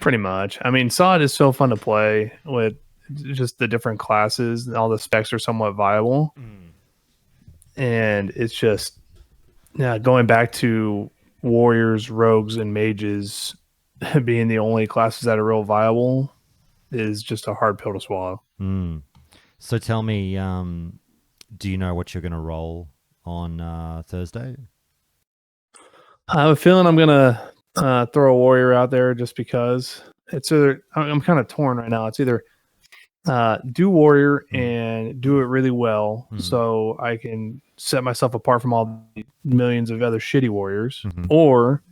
Pretty much. I mean, Sod is so fun to play with just the different classes. All the specs are somewhat viable. And it's just, yeah, going back to warriors, rogues, and mages being the only classes that are real viable is just a hard pill to swallow. So tell me, do you know what you're going to roll on Thursday? I have a feeling I'm gonna throw a warrior out there just because it's either I'm kind of torn right now. It's either do warrior and do it really well, so I can set myself apart from all the millions of other shitty warriors, or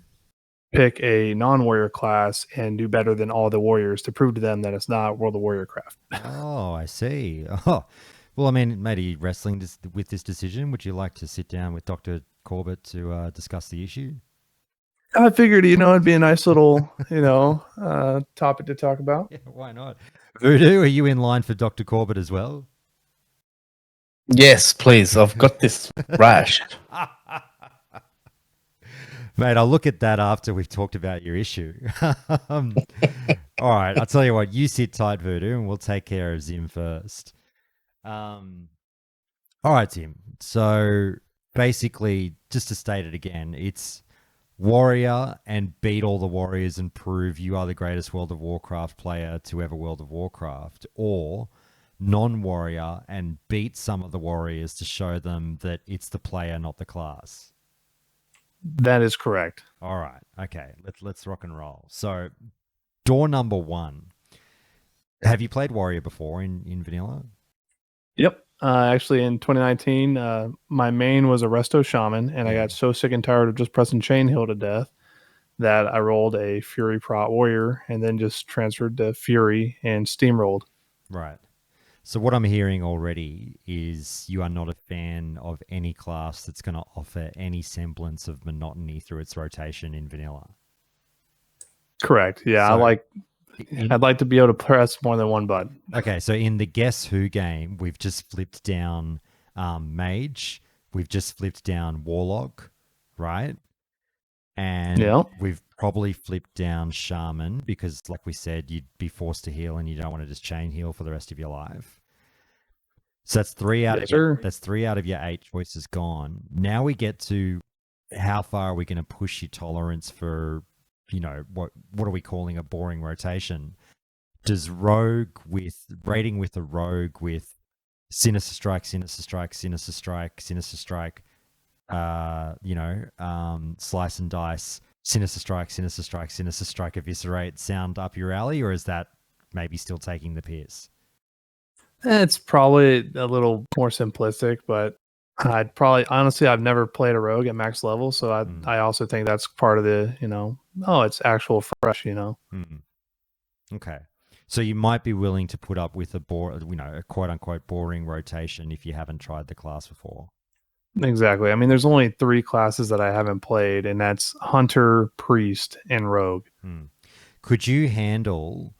pick a non-warrior class and do better than all the warriors to prove to them that it's not World of Warrior craft. Oh, I see. Oh, well, I mean, maybe wrestling with this decision. Would you like to sit down with Dr. Corbett to discuss the issue? I figured, it'd be a nice little, topic to talk about. Yeah, why not? Voodoo, are you in line for Dr. Corbett as well? Yes, please. I've got this rash. Mate, I'll look at that after we've talked about your issue. All right, I'll tell you what, you sit tight, Voodoo, and we'll take care of Zim first. All right, Zim. So basically, just to state it again, it's warrior and beat all the warriors and prove you are the greatest World of Warcraft player to ever World of Warcraft, or non-warrior and beat some of the warriors to show them that it's the player, not the class. That is correct. All right. Okay. Let's rock and roll. So, door number 1. Have you played warrior before in vanilla? Yep. Actually, in 2019, my main was a Resto Shaman, and I got so sick and tired of just pressing Chain Heal to death that I rolled a Fury Prot Warrior and then just transferred to Fury and steamrolled. Right. So what I'm hearing already is you are not a fan of any class that's going to offer any semblance of monotony through its rotation in vanilla. Correct. Yeah, So, I'd like to be able to press more than one button. Okay, so in the Guess Who game, we've just flipped down Mage, we've just flipped down Warlock, right? And we've probably flipped down Shaman because, like we said, you'd be forced to heal and you don't want to just chain heal for the rest of your life. So that's three out of your 8 choices gone. Now we get to how far are we going to push your tolerance for, what are we calling a boring rotation? Does rogue with raiding with a rogue with Sinister Strike, Sinister Strike, Sinister Strike, Sinister Strike, Slice and Dice, Sinister Strike, Sinister Strike, Sinister Strike, Eviscerate sound up your alley, or is that maybe still taking the piss? It's probably a little more simplistic, but honestly, I've never played a rogue at max level, so I also think that's part of the, it's actual fresh, Okay. So you might be willing to put up with a quote unquote boring rotation if you haven't tried the class before. Exactly. I mean, there's only 3 classes that I haven't played, and that's Hunter, Priest, and Rogue. Could you handle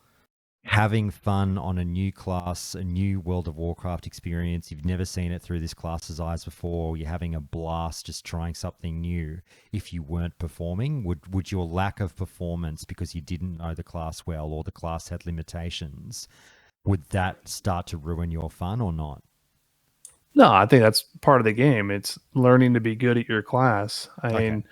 having fun on a new class, a new World of Warcraft experience? You've never seen it through this class's eyes before. You're having a blast just trying something new. If you weren't performing, would your lack of performance because you didn't know the class well or the class had limitations, would that start to ruin your fun or not? No, I think that's part of the game. It's learning to be good at your class. I mean,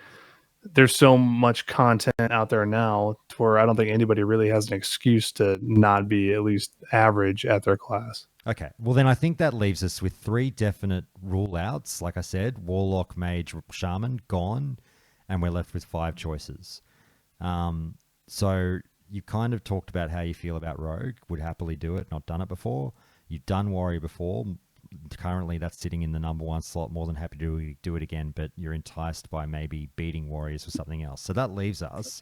there's so much content out there now where I don't think anybody really has an excuse to not be at least average at their class. Okay. Well, then I think that leaves us with 3 definite rule outs. Like I said, Warlock, Mage, Shaman, gone. And we're left with 5 choices. So you kind of talked about how you feel about Rogue. Would happily do it. Not done it before. You've done Warrior before. Currently, that's sitting in the number 1 slot. More than happy to do it again, but you're enticed by maybe beating Warriors or something else. So that leaves us,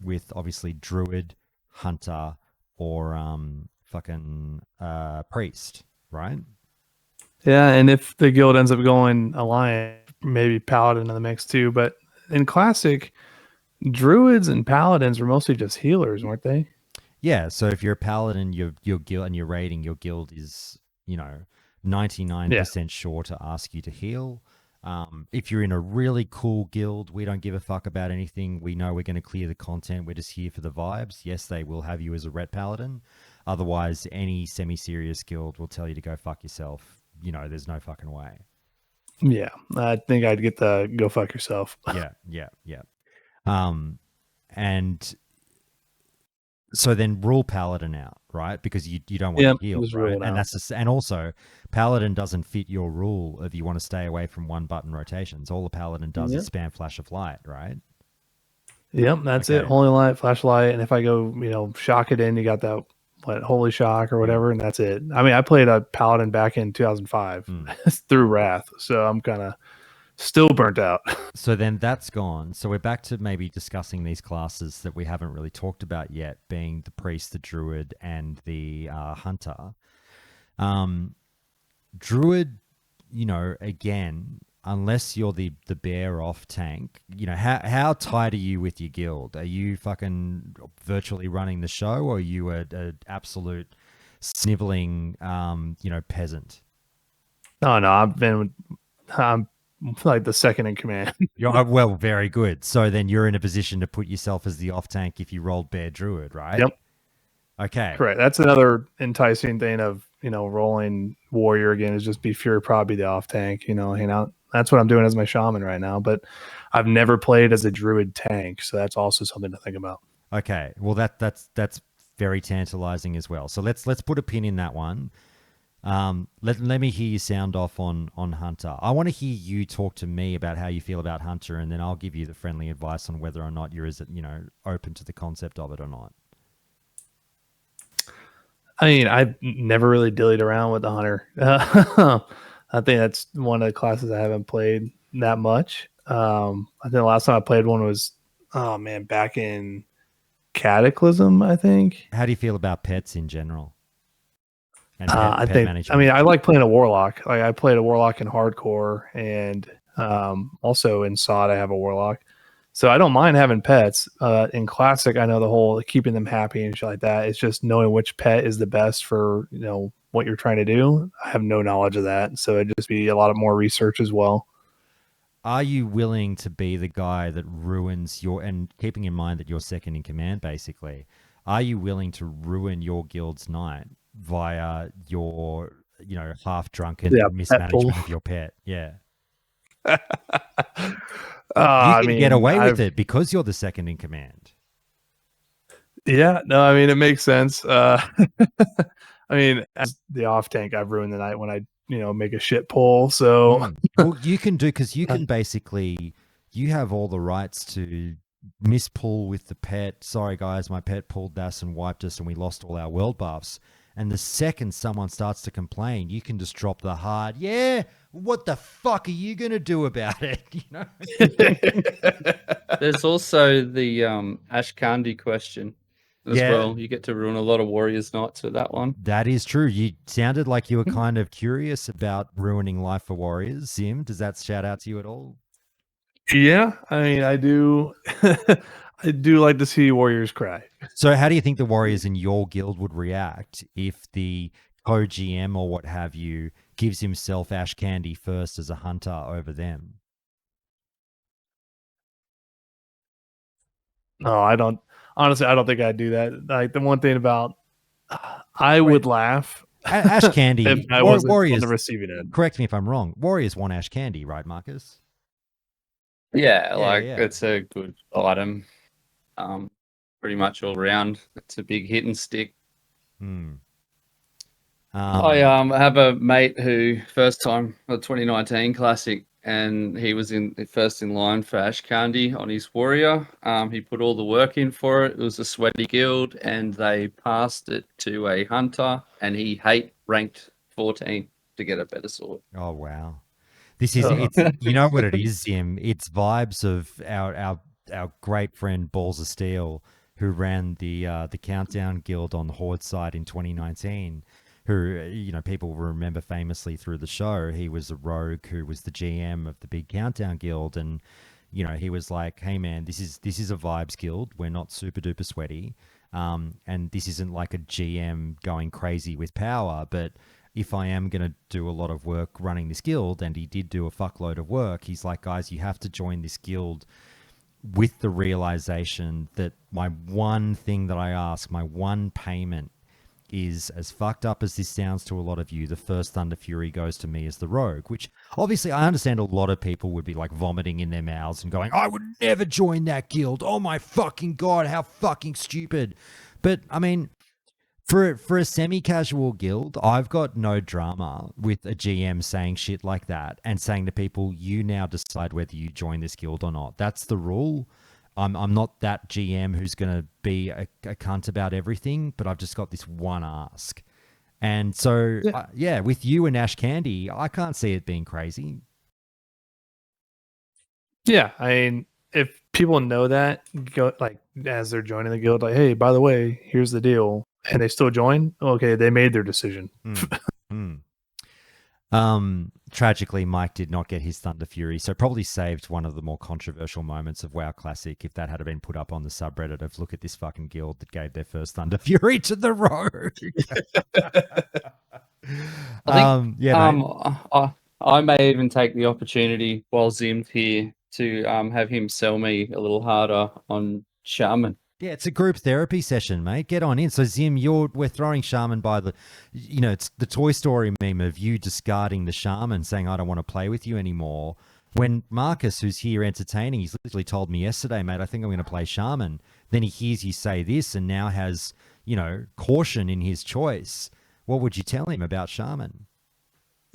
with obviously Druid, Hunter, or Priest, right? Yeah, and if the guild ends up going Alliance, maybe Paladin in the mix too. But in Classic, Druids and Paladins were mostly just healers, weren't they? Yeah, so if you're a Paladin, your guild and you're raiding, your guild is 99% sure to ask you to heal. If you're in a really cool guild, we don't give a fuck about anything. We know we're going to clear the content. We're just here for the vibes. Yes, they will have you as a ret paladin. Otherwise, any semi-serious guild will tell you to go fuck yourself. You know, there's no fucking way. Yeah, I think I'd get the go fuck yourself. Yeah. And so then rule paladin out, right? Because you don't want to heal, just right? rule it And out. that's just, and also paladin doesn't fit your rule if you want to stay away from one button rotations. All the paladin does is spam flash of light, right? Yep, that's it. Holy light, flashlight, and if I go, shock it in, you got that holy shock or whatever, and that's it. I mean, I played a paladin back in 2005 through Wrath, so I'm kind of still burnt out. So then that's gone. So we're back to maybe discussing these classes that we haven't really talked about yet, being the priest, the druid, and the hunter. Druid, again, unless you're the bear off tank, how tight are you with your guild? Are you fucking virtually running the show, or are you a absolute sniveling, peasant? No, I'm like the second in command. Well, very good. So then you're in a position to put yourself as the off tank if you rolled bear druid, right? Yep. Okay. Correct. That's another enticing thing of, rolling warrior again is just be Fury probably the off tank, hang out. That's what I'm doing as my shaman right now, but I've never played as a druid tank, so that's also something to think about. Okay. Well, that's very tantalizing as well. So let's put a pin in that one. Let me hear you sound off on Hunter. I want to hear you talk to me about how you feel about Hunter, and then I'll give you the friendly advice on whether or not you're as open to the concept of it or not. I mean, I've never really dillied around with the hunter. I think that's one of the classes I haven't played that much. I think the last time I played one was, back in Cataclysm, I think. How do you feel about pets in general? And pet management? I mean, I like playing a warlock. Like I played a warlock in hardcore, and also in SOD I have a warlock. So I don't mind having pets. In classic, I know the whole keeping them happy and shit like that. It's just knowing which pet is the best for what you're trying to do. I have no knowledge of that, so it'd just be a lot of more research as well. Are you willing to be the guy that ruins and keeping in mind that you're second in command, basically, are you willing to ruin your guild's night via your, half drunken mismanagement of your pet? Yeah. You can get away with it because you're the second in command. Yeah, no, I mean, it makes sense. I mean, as the off tank, I've ruined the night when I, make a shit pull. So, well, you can do, because you can basically, you have all the rights to mispull with the pet. Sorry, guys, my pet pulled this and wiped us and we lost all our world buffs. And the second someone starts to complain, you can just drop the hard, yeah, what the fuck are you going to do about it? There's also the Ashkandi question as well. You get to ruin a lot of warriors' nights with that one. That is true. You sounded like you were kind of curious about ruining life for warriors. Zim, does that shout out to you at all? Yeah, I mean, I do. I do like to see warriors cry. So how do you think the warriors in your guild would react if the co-GM or what have you gives himself Ash Candy first as a hunter over them? No, I don't. Honestly, I don't think I'd do that. Like the one thing about, I would laugh. Ash Candy. If I wasn't warriors, on the receiving end. Correct me if I'm wrong. Warriors want Ash Candy, right, Marcus? Yeah, it's a good item. Pretty much all around. It's a big hit and stick. I have a mate who first time the 2019 Classic, and he was first in line for Ash Candy on his warrior. He put all the work in for it. It was a sweaty guild, and they passed it to a hunter, and he ranked 14 to get a better sword. Oh wow. This is it's you know what it is, Zim. It's vibes of our great friend Balls of Steel, who ran the Countdown Guild on the Horde side in 2019. Who people will remember famously through the show. He was a rogue who was the GM of the big Countdown Guild, and he was like, "Hey man, this is a vibes guild. We're not super duper sweaty, and this isn't like a GM going crazy with power, but." if I am going to do a lot of work running this guild, and he did do a fuckload of work, he's like, guys, you have to join this guild with the realization that my one thing that I ask, my one payment is, as fucked up as this sounds to a lot of you, the first Thunder Fury goes to me as the rogue, which obviously I understand a lot of people would be like vomiting in their mouths and going, I would never join that guild. Oh my fucking God, how fucking stupid. But I mean, for a semi-casual guild, I've got no drama with a GM saying shit like that and saying to people, you now decide whether you join this guild or not. That's the rule. I'm not that GM who's going to be a cunt about everything, but I've just got this one ask. And so, with you and Ash Candy, I can't see it being crazy. Yeah, I mean, if people know that, go like as they're joining the guild, like, hey, by the way, here's the deal, and they still join, okay, they made their decision. Tragically, Mike did not get his Thunder Fury, so probably saved one of the more controversial moments of WoW Classic if that had been put up on the subreddit of look at this fucking guild that gave their first Thunder Fury to the rogue. I may even take the opportunity while Zim's here to have him sell me a little harder on Shaman. Yeah, it's a group therapy session, mate. Get on in. So Zim, we're throwing Shaman by the, it's the Toy Story meme of you discarding the Shaman, saying I don't want to play with you anymore. When Marcus, who's here entertaining, he's literally told me yesterday, mate, I think I'm going to play Shaman. Then he hears you say this and now has, caution in his choice. What would you tell him about Shaman?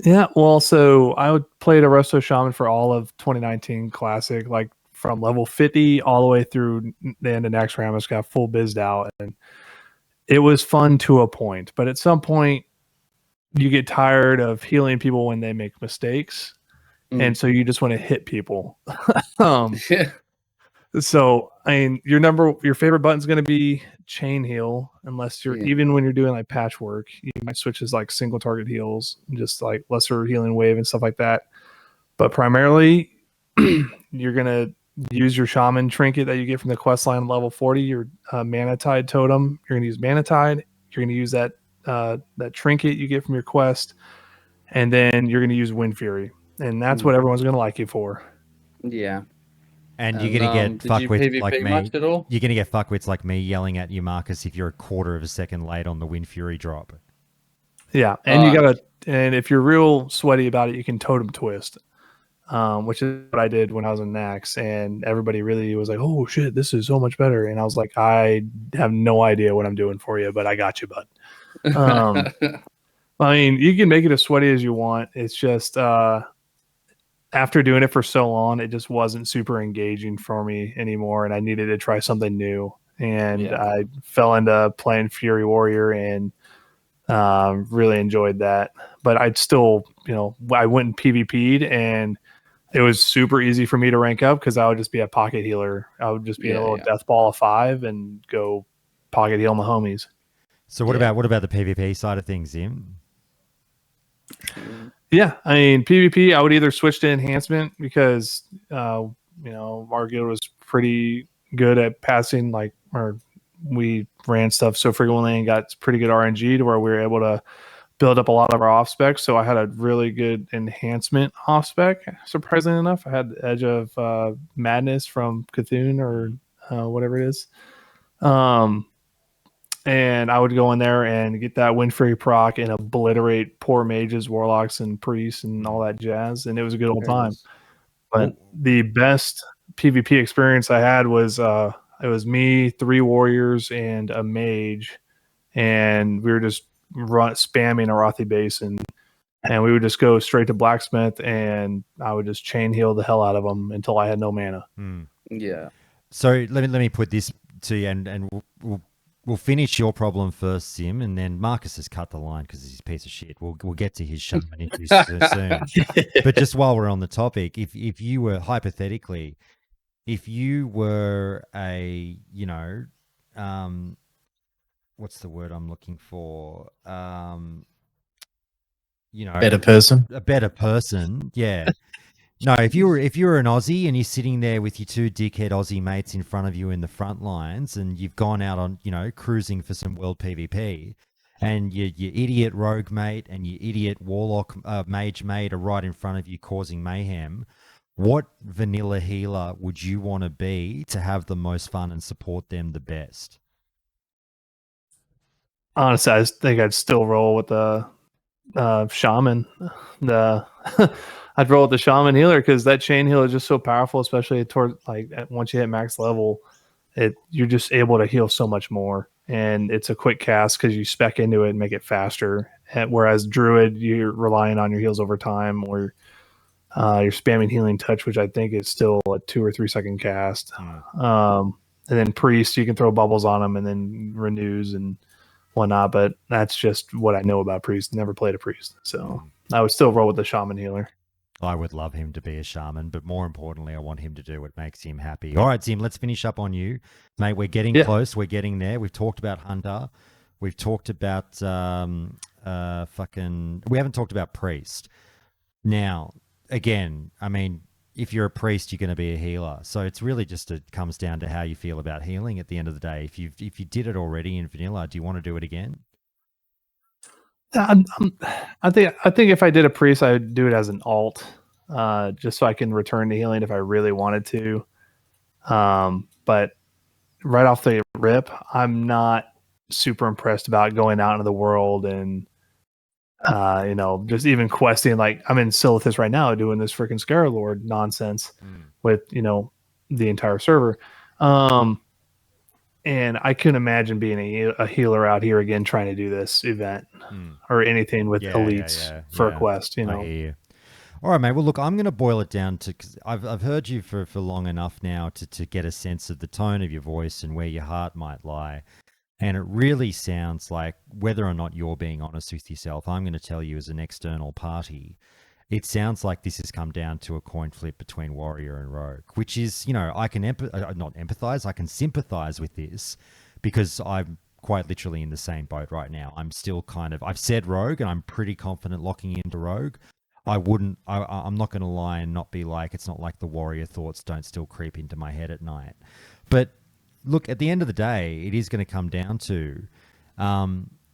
Yeah, well, so I played a Resto Shaman for all of 2019 Classic, like from level 50 all the way through the end of next round. I just got full bizzed out, and it was fun to a point. But at some point, you get tired of healing people when they make mistakes, and so you just want to hit people. So I mean, your favorite button is going to be chain heal, unless you're even when you're doing like patchwork, you might switch as like single target heals, just like lesser healing wave and stuff like that. But primarily, you're gonna use your Shaman trinket that you get from the quest line level 40, your Mana Tide totem. You're gonna use Mana Tide. You're gonna use that trinket you get from your quest, and then you're gonna use Wind Fury, and that's what everyone's gonna like you for. Yeah. And you're going to get fuckwits like me. Much at all? You're going to get fuckwits like me yelling at you, Marcus, if you're a quarter of a second late on the Wind Fury drop. Yeah, and and if you're real sweaty about it, you can totem twist, which is what I did when I was in Nax, and everybody really was like, "Oh shit, this is so much better." And I was like, "I have no idea what I'm doing for you, but I got you, bud." I mean, you can make it as sweaty as you want. It's just after doing it for so long, it just wasn't super engaging for me anymore, and I needed to try something new. And I fell into playing Fury Warrior and really enjoyed that. But I'd still, I went and PvP'd, and it was super easy for me to rank up because I would just be a pocket healer. I would just be in a little death ball of 5 and go pocket heal my homies. So what about the PvP side of things, Zim? Yeah, I mean, PvP, I would either switch to enhancement because, our guild was pretty good at passing, we ran stuff so frequently and got pretty good RNG to where we were able to build up a lot of our off specs. So I had a really good enhancement off spec, surprisingly enough. I had the Edge of Madness from Cthulhu or whatever it is. And I would go in there and get that Wind Fury proc and obliterate poor mages, warlocks, and priests and all that jazz. And it was a good old time. But the best PvP experience I had was it was me, 3 warriors, and a mage. And we were just spamming Arathi Basin. And we would just go straight to Blacksmith, and I would just chain heal the hell out of them until I had no mana. Yeah. So let me put this to you, and we'll finish your problem first, Sim, and then Marcus has cut the line because he's a piece of shit. We'll get to his Shaman issues soon. But just while we're on the topic, if you were hypothetically, if you were a, what's the word I'm looking for? Better person. A better person, yeah. No, if you were an Aussie and you're sitting there with your 2 dickhead Aussie mates in front of you in the front lines, and you've gone out on, cruising for some world PvP, and your idiot rogue mate and your idiot warlock mage mate are right in front of you causing mayhem, what vanilla healer would you want to be to have the most fun and support them the best? Honestly, I think I'd still roll with the shaman. I'd roll with the shaman healer because that chain heal is just so powerful, especially toward once you hit max level. You're just able to heal so much more, and it's a quick cast because you spec into it and make it faster. Whereas druid, you're relying on your heals over time, or you're spamming healing touch, which I think is still a 2 or 3 second cast. And then priest, you can throw bubbles on them and then renews and whatnot. But that's just what I know about priest. Never played a priest, so I would still roll with the shaman healer. I would love him to be a shaman, but more importantly, I want him to do what makes him happy. All right, Zim, let's finish up on you. Mate, we're getting close. We're getting there. We've talked about Hunter. We've talked about we haven't talked about priest. Now, again, I mean, if you're a priest, you're going to be a healer. So it's really just comes down to how you feel about healing at the end of the day. If you did it already in vanilla, do you want to do it again? I think if I did a priest, I would do it as an alt, just so I can return to healing if I really wanted to. But right off the rip, I'm not super impressed about going out into the world and just even questing. Like, I'm in Silithus right now doing this freaking Scarab Lord nonsense with the entire server. And I couldn't imagine being a healer out here again trying to do this event or anything with elites for a quest. I hear you. All right, mate. Well, look, I'm going to boil it down to, because I've heard you for long enough now to get a sense of the tone of your voice and where your heart might lie. And it really sounds like, whether or not you're being honest with yourself, I'm going to tell you as an external party, it sounds like this has come down to a coin flip between warrior and rogue, which is, I can not empathize, I can sympathize with this, because I'm quite literally in the same boat right now. I'm still I've said rogue and I'm pretty confident locking into rogue. I'm not going to lie and not be like, it's not like the warrior thoughts don't still creep into my head at night. But look, at the end of the day, it is going to come down to,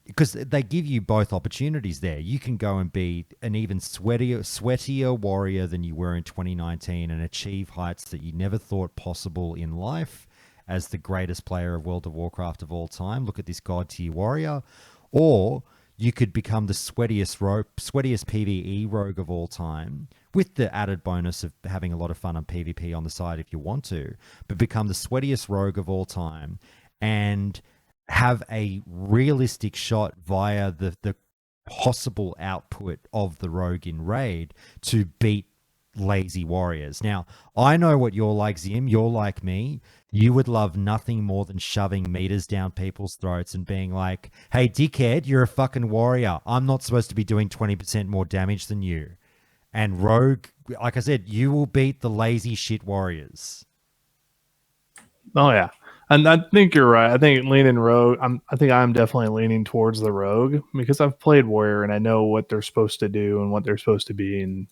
because they give you both opportunities there. You can go and be an even sweatier warrior than you were in 2019 and achieve heights that you never thought possible in life as the greatest player of World of Warcraft of all time. Look at this god tier warrior. Or you could become the sweatiest PvE rogue of all time, with the added bonus of having a lot of fun on PvP on the side if you want to, but become the sweatiest rogue of all time and have a realistic shot via the possible output of the rogue in raid to beat lazy warriors. Now, I know what you're like, Zim. You're like me. You would love nothing more than shoving meters down people's throats and being like, hey, dickhead, you're a fucking warrior. I'm not supposed to be doing 20% more damage than you. And rogue, like I said, you will beat the lazy shit warriors. Oh, yeah. And I think you're right. I think leaning rogue, I think I'm definitely leaning towards the rogue because I've played warrior and I know what they're supposed to do and what they're supposed to be and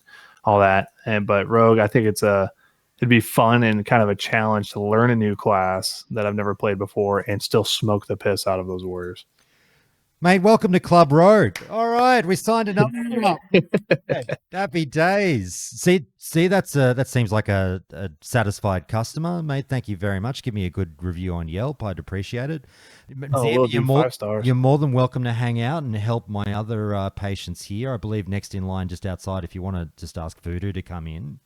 all that. But rogue, I think it'd be fun and kind of a challenge to learn a new class that I've never played before and still smoke the piss out of those warriors. Mate, welcome to Club Rogue. All right, we signed it up. Happy days. See, that seems like a satisfied customer, mate. Thank you very much. Give me a good review on Yelp. I'd appreciate it. You're more than welcome to hang out and help my other patients here. I believe next in line, just outside, if you want to just ask Voodoo to come in.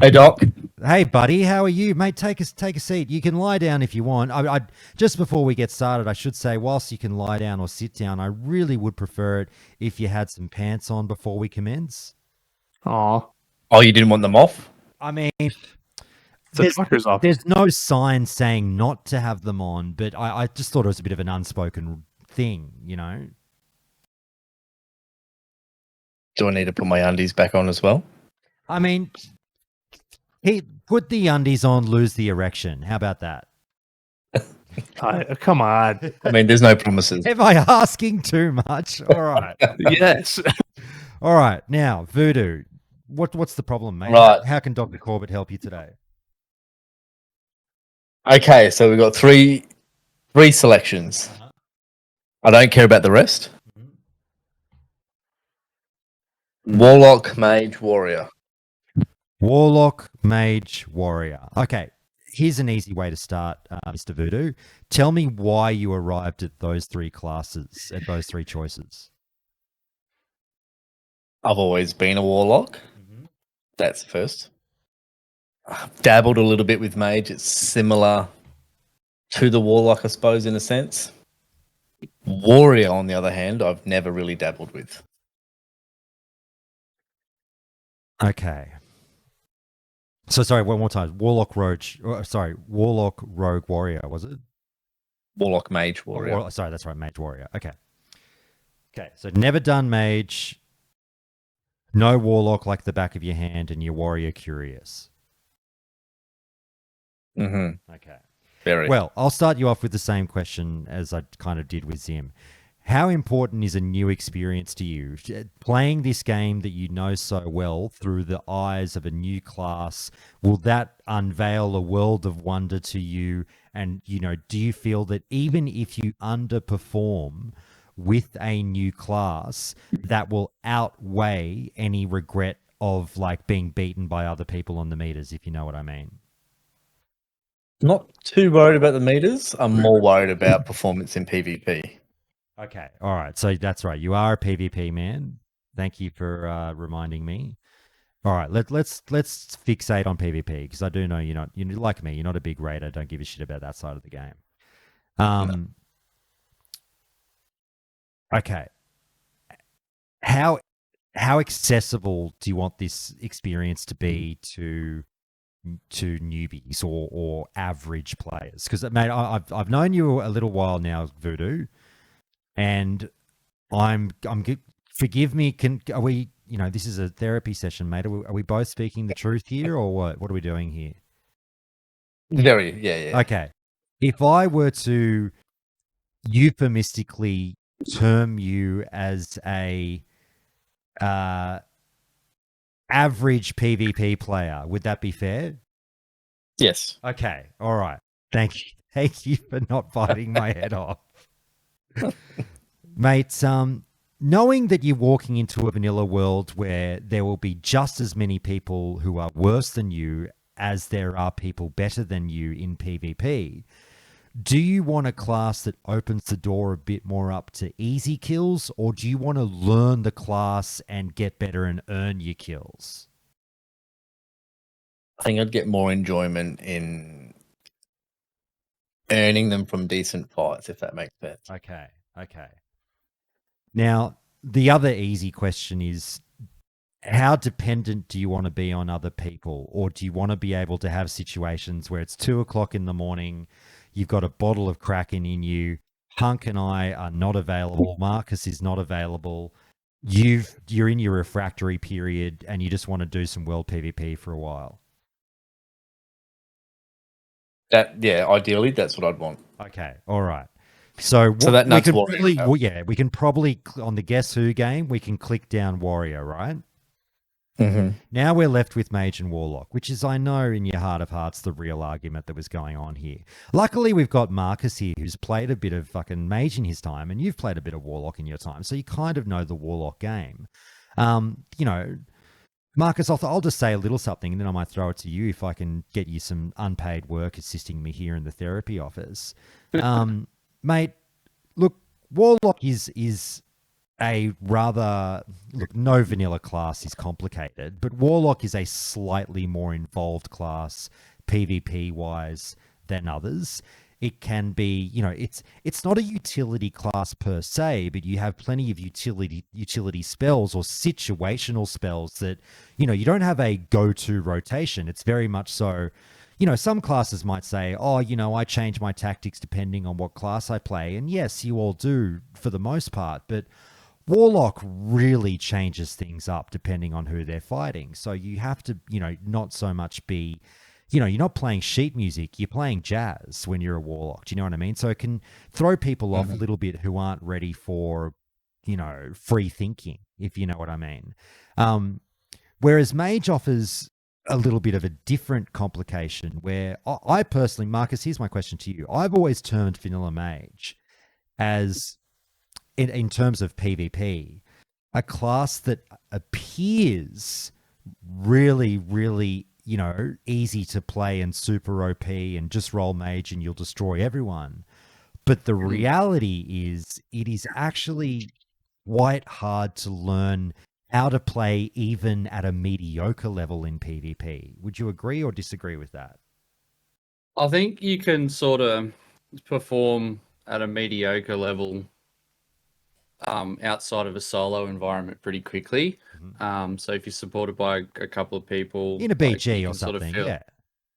Hey, Doc. Hey, buddy, how are you, mate? Take a seat. You can lie down if you want. I just before we get started, I should say, whilst you can lie down or sit down, I really would prefer it if you had some pants on before we commence. Aw. Oh, you didn't want them off? I mean, there's no sign saying not to have them on, but I just thought it was a bit of an unspoken thing, Do I need to put my undies back on as well? I mean, put the undies on, lose the erection. How about that? Come on. I mean, there's no promises. Am I asking too much? All right. Yes. All right. Now, Voodoo, what's the problem, mate? Right. How can Dr. Corbett help you today? Okay, so we've got three 3 selections. I don't care about the rest. Warlock, Mage, Warrior. Warlock, Mage, Warrior. Okay, here's an easy way to start, Mr. Voodoo. Tell me why you arrived at those 3 classes, at those 3 choices. I've always been a Warlock. That's first. I've dabbled a little bit with Mage. It's similar to the Warlock, I suppose, in a sense. Warrior, on the other hand, I've never really dabbled with. Okay. So sorry, one more time. Warlock, Rogue, Warrior, was it? Warlock, Mage, Warrior. Sorry, that's right, Mage, Warrior. Okay. Okay, so never done Mage, no Warlock like the back of your hand, and your Warrior curious. Mm-hmm. Okay. Very. Well, I'll start you off with the same question as I kind of did with Zim. How important is a new experience to you? Playing this game that you know so well through the eyes of a new class, will that unveil a world of wonder to you? And, do you feel that even if you underperform with a new class, that will outweigh any regret of like being beaten by other people on the meters, if you know what I mean? Not too worried about the meters. I'm more worried about performance in PvP. Okay. All right. So that's right. You are a PvP man. Thank you for reminding me. All right. Let's fixate on PvP, because I do know you're like me. You're not a big raider. Don't give a shit about that side of the game. No. Okay. How accessible do you want this experience to be to newbies or average players? Because, mate, I've known you a little while now, Voodoo, and I'm forgive me. Are we? This is a therapy session, mate. Are we both speaking the truth here, or what? What are we doing here? Very, yeah. Okay. If I were to euphemistically term you as a average PvP player, would that be fair? Yes. Okay. All right. Thank you. Thank you for not biting my head off. Mate, knowing that you're walking into a vanilla world where there will be just as many people who are worse than you as there are people better than you in PvP, do you want a class that opens the door a bit more up to easy kills, or do you want to learn the class and get better and earn your kills? I think I'd get more enjoyment in earning them from decent fights, if that makes sense. Okay. Now, the other easy question is, how dependent do you want to be on other people? Or do you want to be able to have situations where it's 2:00 in the morning, you've got a bottle of Kraken in you, Hunk and I are not available, Marcus is not available, you're in your refractory period, and you just want to do some world PvP for a while? Ideally, that's what I'd want. Okay, all right. So that we can Warrior. probably, we can probably, on the Guess Who game, we can click down Warrior, right? Mm-hmm. Now we're left with Mage and Warlock, which is, I know, in your heart of hearts, the real argument that was going on here. Luckily, we've got Marcus here, who's played a bit of fucking Mage in his time, and you've played a bit of Warlock in your time, so you kind of know the Warlock game. Marcus, I'll just say a little something, and then I might throw it to you if I can get you some unpaid work assisting me here in the therapy office. Mate, look, Warlock is a rather... Look, no vanilla class is complicated, but Warlock is a slightly more involved class, PvP-wise, than others. It can be, it's not a utility class per se, but you have plenty of utility spells or situational spells that, you don't have a go-to rotation. It's very much so, some classes might say, I change my tactics depending on what class I play. And yes, you all do for the most part, but Warlock really changes things up depending on who they're fighting. So you have to, not so much be... you're not playing sheet music, you're playing jazz when you're a Warlock. Do you know what I mean? So it can throw people off a little bit who aren't ready for, free thinking, if you know what I mean. Whereas Mage offers a little bit of a different complication where I personally, Marcus, here's my question to you. I've always termed Vanilla Mage as, in terms of PvP, a class that appears really, really, easy to play and super OP and just roll mage and you'll destroy everyone. But the reality is it is actually quite hard to learn how to play even at a mediocre level in PvP. Would you agree or disagree with that? I think you can sort of perform at a mediocre level outside of a solo environment pretty quickly. So if you're supported by a couple of people In a BG or something,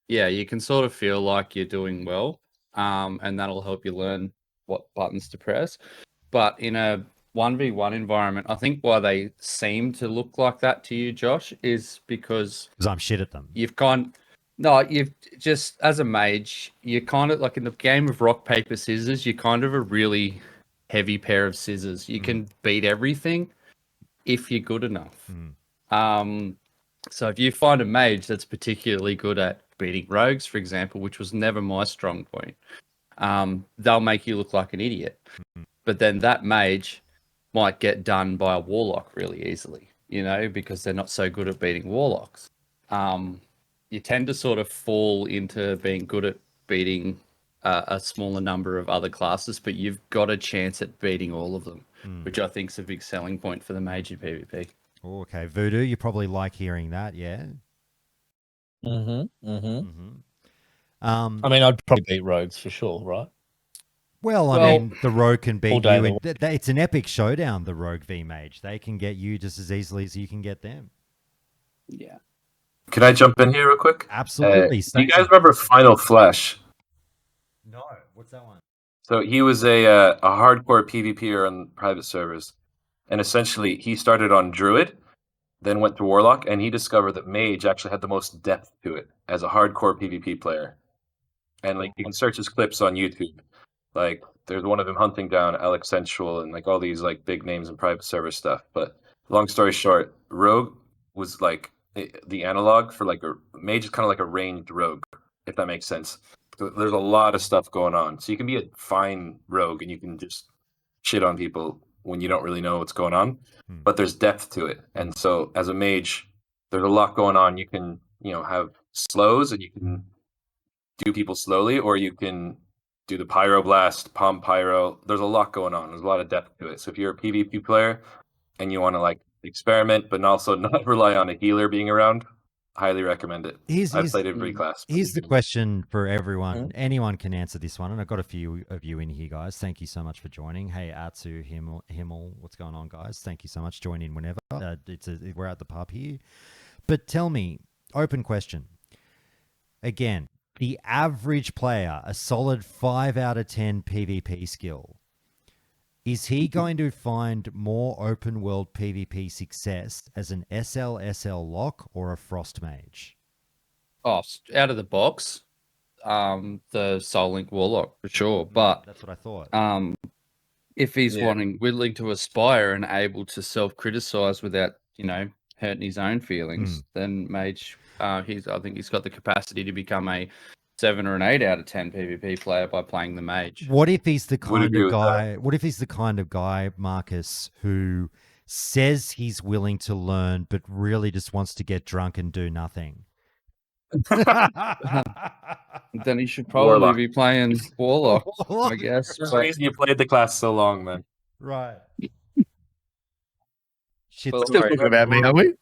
yeah, you can sort of feel like you're doing well, and that'll help you learn what buttons to press. But in a 1v1 environment, I think why they seem to look like that to you, Josh, is because I'm shit at them. You've just, as a mage, you're kind of like in the game of rock, paper, scissors, you're kind of a really heavy pair of scissors. You can beat everything if you're good enough. So if you find a mage that's particularly good at beating rogues, for example, which was never my strong point, they'll make you look like an idiot. But then that mage might get done by a warlock really easily, because they're not so good at beating warlocks. You tend to sort of fall into being good at beating a smaller number of other classes, but you've got a chance at beating all of them, which I think is a big selling point for the mage in PvP. Oh, okay, Voodoo, you probably like hearing that, yeah? I mean, I'd probably beat rogues for sure, right? Well, I mean, the rogue can beat you. It's an epic showdown, the rogue v mage. They can get you just as easily as you can get them. Yeah. Can I jump in here real quick? Absolutely. Do you guys remember Final Flesh? No. What's that one? So he was a hardcore PvPer on private servers. And essentially, he started on Druid, then went to Warlock, and he discovered that Mage actually had the most depth to it as a hardcore PvP player. And you can search his clips on YouTube. There's one of him hunting down Alex Sensual and all these big names in private server stuff. But long story short, Rogue was the analog for a Mage is kind of like a ranged rogue, if that makes sense. So there's a lot of stuff going on. So you can be a fine rogue and you can just shit on people when you don't really know what's going on, but there's depth to it. And so as a mage, there's a lot going on. You can, have slows and you can do people slowly, or you can do the pyroblast, palm pyro. There's a lot going on. There's a lot of depth to it. So if you're a PvP player and you want to experiment, but also not rely on a healer being around, highly recommend it. I've played every class. Here's the question for everyone. Anyone can answer this one, and I've got a few of you in here, guys. Thank you so much for joining. Hey, Atsu, Himmel, what's going on, guys? Thank you so much. Join in whenever. We're at the pub here. But tell me, open question. Again, the average player, a solid 5 out of 10 PvP skill, is he going to find more open world PvP success as an SL lock or a frost mage? Oh, out of the box, the Soul Link Warlock for sure. But that's what I thought. If he's willing to aspire and able to self-criticize without, hurting his own feelings, then mage, I think he's got the capacity to become a 7 or an 8 out of 10 PvP player by playing the mage. What if he's the kind of guy? What if he's the kind of guy, Marcus, who says he's willing to learn, but really just wants to get drunk and do nothing? Then he should probably be playing Warlock, I guess. There's a reason you played the class so long, man. Right. Shit, still talking about me, are we?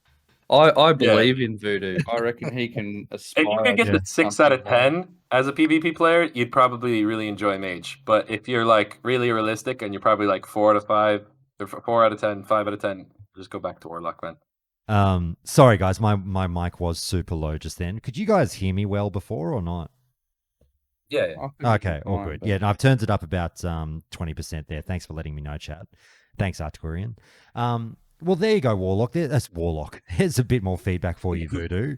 I believe in Voodoo. I reckon he can aspire. If you could get to 6 out of 10 as a PvP player, you'd probably really enjoy Mage. But if you're really realistic and you're probably 4 out of 5, or 4 out of 10, 5 out of 10, just go back to Warlock, man. Sorry guys, my mic was super low just then. Could you guys hear me well before or not? Yeah. Okay, all good. Yeah, no, I've turned it up about 20% there. Thanks for letting me know, chat. Thanks, Arturian. Well, there you go, Warlock. That's Warlock. There's a bit more feedback for you, Voodoo.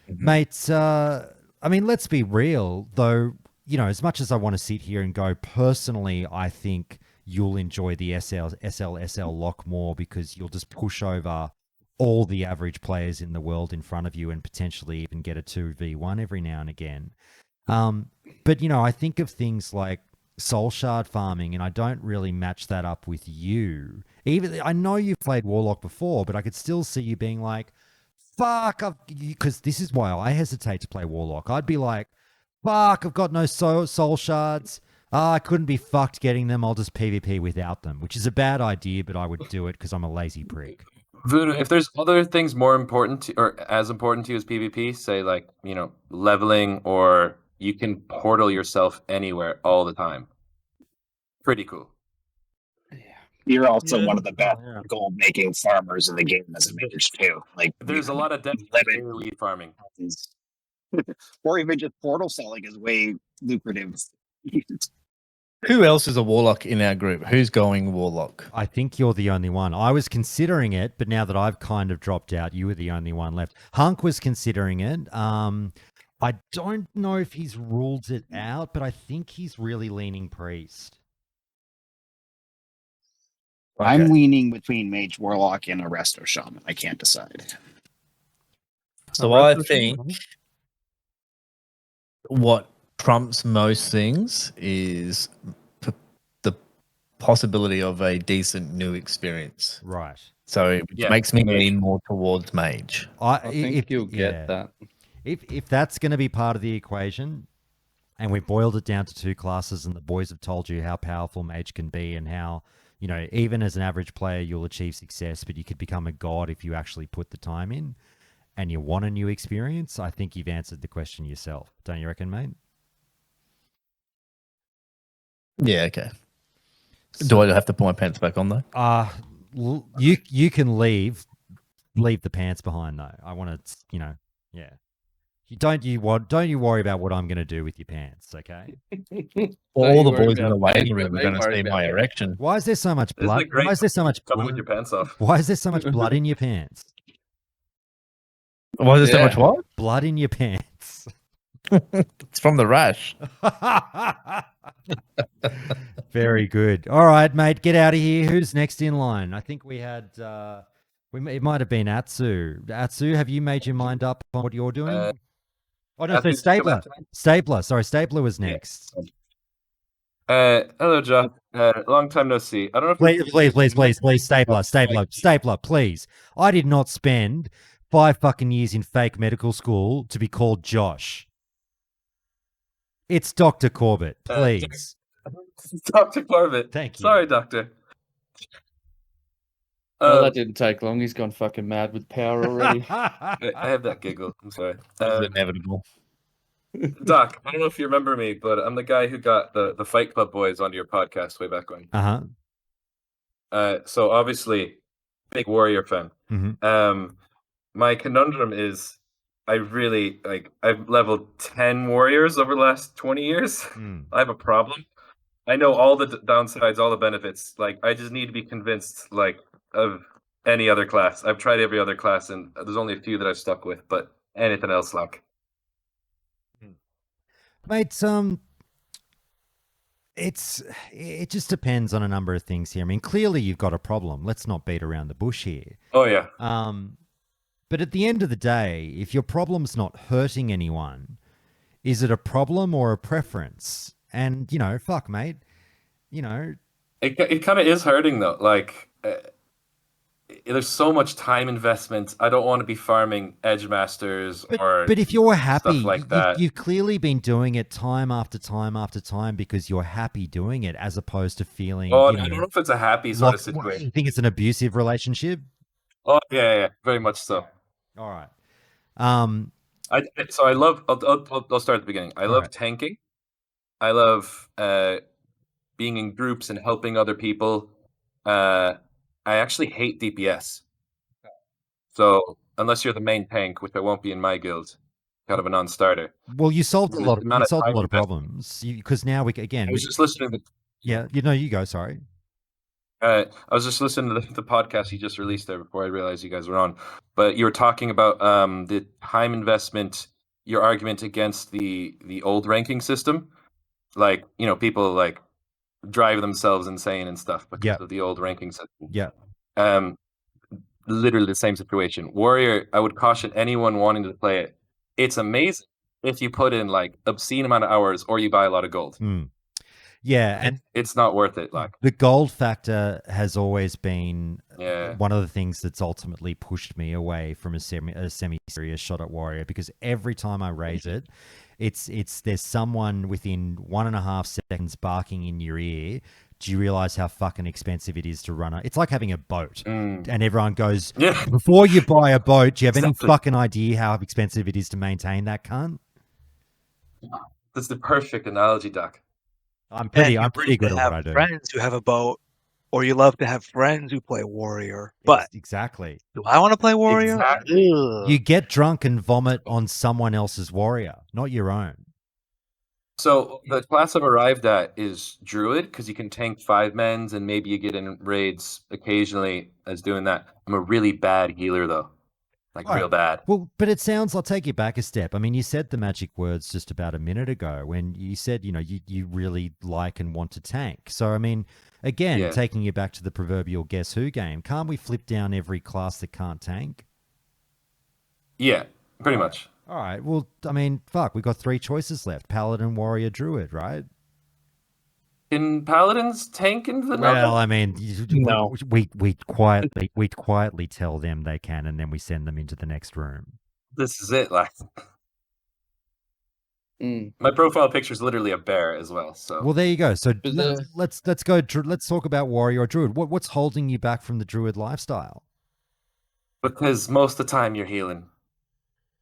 Mate, I mean, let's be real, though, as much as I want to sit here and go, personally, I think you'll enjoy the SL lock more because you'll just push over all the average players in the world in front of you and potentially even get a 2v1 every now and again. But, you know, I think of things like soul shard farming, and I don't really match that up with you. Even I know you've played Warlock before, but I could still see you being like, fuck, because this is why I hesitate to play Warlock. I'd be like, fuck, I've got no soul shards. I couldn't be fucked getting them. I'll just PvP without them, which is a bad idea, but I would do it because I'm a lazy prick. Voodoo, if there's other things more important to, or as important to you as PvP, say like, you know, leveling, or you can portal yourself anywhere all the time. Pretty cool. You're also one of the best gold making farmers in the game as a mage too. Like There's a lot of depth to AoE farming. Or even just portal selling is way lucrative. Who else is a warlock in our group? Who's going warlock? I think you're the only one. I was considering it, but now that I've kind of dropped out, you were the only one left. Hunk was considering it. I don't know if he's ruled it out, but I think he's really leaning priest. Okay. I'm leaning between mage warlock and a resto shaman. I can't decide. So I think what trumps most things is the possibility of a decent new experience. Right. So it makes me lean more towards mage. I think you'll get that. If that's going to be part of the equation, and we boiled it down to two classes, and the boys have told you how powerful mage can be and how, you know, even as an average player, you'll achieve success, but you could become a god if you actually put the time in and you want a new experience, I think you've answered the question yourself. Don't you reckon, mate? Yeah, okay. Do I have to put my pants back on though? You can leave the pants behind though. I want to, you know, yeah. Don't you worry about what I'm going to do with your pants, okay? All the boys in the waiting room are going to see my erection. Why is there so much blood? Why is there so much blood with your pants off? Why is there so much blood in your pants? Why is there so much what? Blood in your pants. It's from the rash. Very good. All right, mate, get out of here. Who's next in line? I think we had it might have been Atsu. Atsu, have you made your mind up on what you're doing? Oh no, so Stapler. Sorry, Stapler was next. Hello, John. Long time no see. I don't know if Please, Stapler, please. I did not spend 5 fucking years in fake medical school to be called Josh. It's Dr. Corbett, please. Dr. Corbett. Thank you. Sorry, Doctor. Well, that didn't take long. He's gone fucking mad with power already. I have that giggle. I'm sorry. It's inevitable. Doc, I don't know if you remember me, but I'm the guy who got the Fight Club boys onto your podcast way back when. So obviously, big Warrior fan. Mm-hmm. My conundrum is I've leveled 10 Warriors over the last 20 years. I have a problem. I know all the downsides, all the benefits. Like, I just need to be convinced, like, of any other class. I've tried every other class, and there's only a few that I've stuck with, but anything else, like. Mate, it just depends on a number of things here. I mean, clearly you've got a problem. Let's not beat around the bush here. Oh, yeah. But at the end of the day, if your problem's not hurting anyone, is it a problem or a preference? And, you know, fuck, mate, you know. It kind of is hurting, though. Like, there's so much time investment. I don't want to be farming Edge Masters but if you're happy, stuff like that. You've clearly been doing it time after time after time because you're happy doing it, as opposed to feeling. Oh, I don't know if it's a happy sort of situation. You think it's an abusive relationship? Oh yeah, very much so. All right. So I love. I'll start at the beginning. I love tanking. I love being in groups and helping other people. I actually hate DPS. So unless you're the main tank, which I won't be in my guild, kind of a non-starter. Well, you solved a lot of problems because now we again. I was just listening to. Yeah, you go. Sorry. I was just listening to the podcast you just released there before I realized you guys were on. But you were talking about the time investment, your argument against the old ranking system. Like, you know, people like drive themselves insane and stuff because of the old ranking system. Yeah. literally the same situation. Warrior, I would caution anyone wanting to play it. It's amazing if you put in like obscene amount of hours or you buy a lot of gold. Yeah, and it's not worth it. Like the gold factor has always been Yeah. one of the things that's ultimately pushed me away from a semi-serious shot at Warrior, because every time I raise it, it's there's someone within 1.5 seconds barking in your ear. Do you realize how fucking expensive it is to run it? It's like having a boat, and everyone goes, Yeah. before you buy a boat, do you have any Exactly. fucking idea how expensive it is to maintain that cunt? That's the perfect analogy, Doc. I'm And pretty good at what I do. Friends who have a boat, or you love to have friends who play Warrior. But Exactly. do I want to play Warrior? Exactly. Ugh. You get drunk and vomit on someone else's warrior, not your own. So the class I've arrived at is Druid, because you can tank 5 men's and maybe you get in raids occasionally as doing that. I'm a really bad healer though. Like All right. real bad. Well, but it sounds, I'll take you back a step. I mean, you said the magic words just about a minute ago when you said, you really like and want to tank. So, I mean, again, Yeah. taking you back to the proverbial Guess Who game, can't we flip down every class that can't tank? Yeah, pretty much. All right. Well, I mean, fuck, we've got 3 choices left. Paladin, Warrior, Druid, right? Can paladins tank into the Well, Nova? I mean, No. we quietly tell them they can, and then we send them into the next room. This is it. Like Mm. my profile picture is literally a bear as well. So Well, there you go. So But let's go. Let's talk about Warrior or Druid. What's holding you back from the Druid lifestyle? because most of the time you're healing.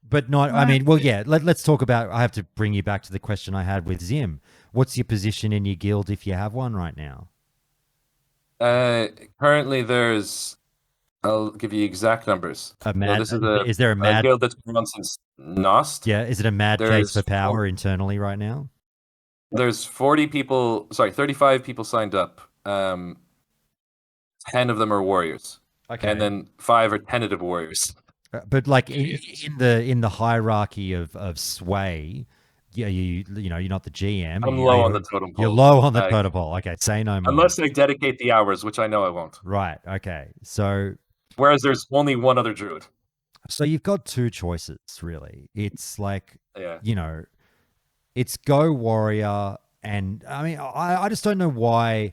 But not. I mean, well, yeah. Let's talk about. I have to bring you back to the question I had with Zim. What's your position in your guild if you have one right now? Currently, there's. I'll give you exact numbers. A mad. this is a Is there a mad? guild that's been on since Nost. Yeah. Is it a mad case There's for power internally right now? There's 40 people. Sorry, 35 people signed up. 10 of them are warriors, Okay. and then 5 are tentative warriors. But like in the hierarchy of sway, yeah, you're not the GM. I'm low on the totem pole. You're low on the Like, totem pole. Okay, say no more. Unless I dedicate the hours, which I know I won't. Right. Okay. So Whereas there's only one other druid. you've got 2 choices really. It's like Yeah. it's go warrior, and I mean I just don't know why.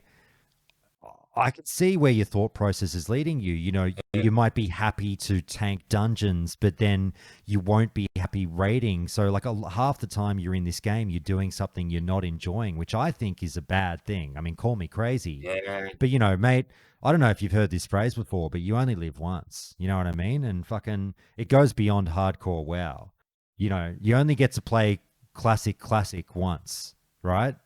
I can see where your thought process is leading you. You might be happy to tank dungeons, but then you won't be happy raiding. So like half the time you're in this game, you're doing something you're not enjoying, which I think is a bad thing. I mean, call me crazy. Yeah. But mate, I don't know if you've heard this phrase before, but you only live once. You know what I mean? And fucking, it goes beyond hardcore WoW. You only get to play classic once, right?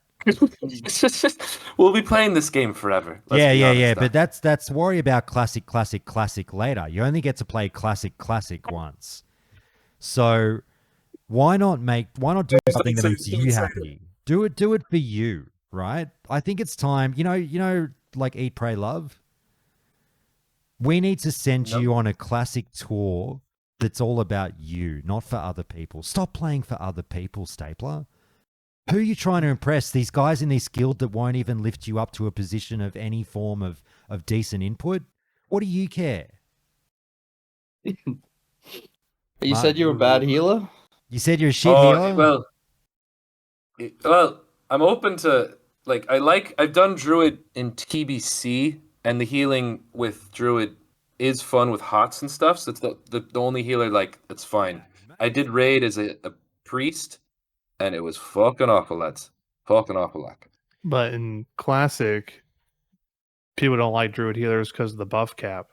We'll be playing this game forever. Let's be Yeah. honest, But that's worry about classic later. You only get to play classic once. So why not do something that makes you happy? Do it for you, right? I think it's time. Like Eat, Pray, Love. We need to send you on a classic tour that's all about you, not for other people. Stop playing for other people, Stapler. Who are you trying to impress? These guys in this guild that won't even lift you up to a position of any form of decent input? What do you care? You said you're a bad healer? You said you're a shit healer? Well, I'm open to I've done Druid in TBC, and the healing with Druid is fun with hots and stuff. So it's the only healer that's fine. I did raid as a priest, and it was fucking awful, lads. Fucking awful, like. But in Classic, people don't like Druid healers because of the buff cap.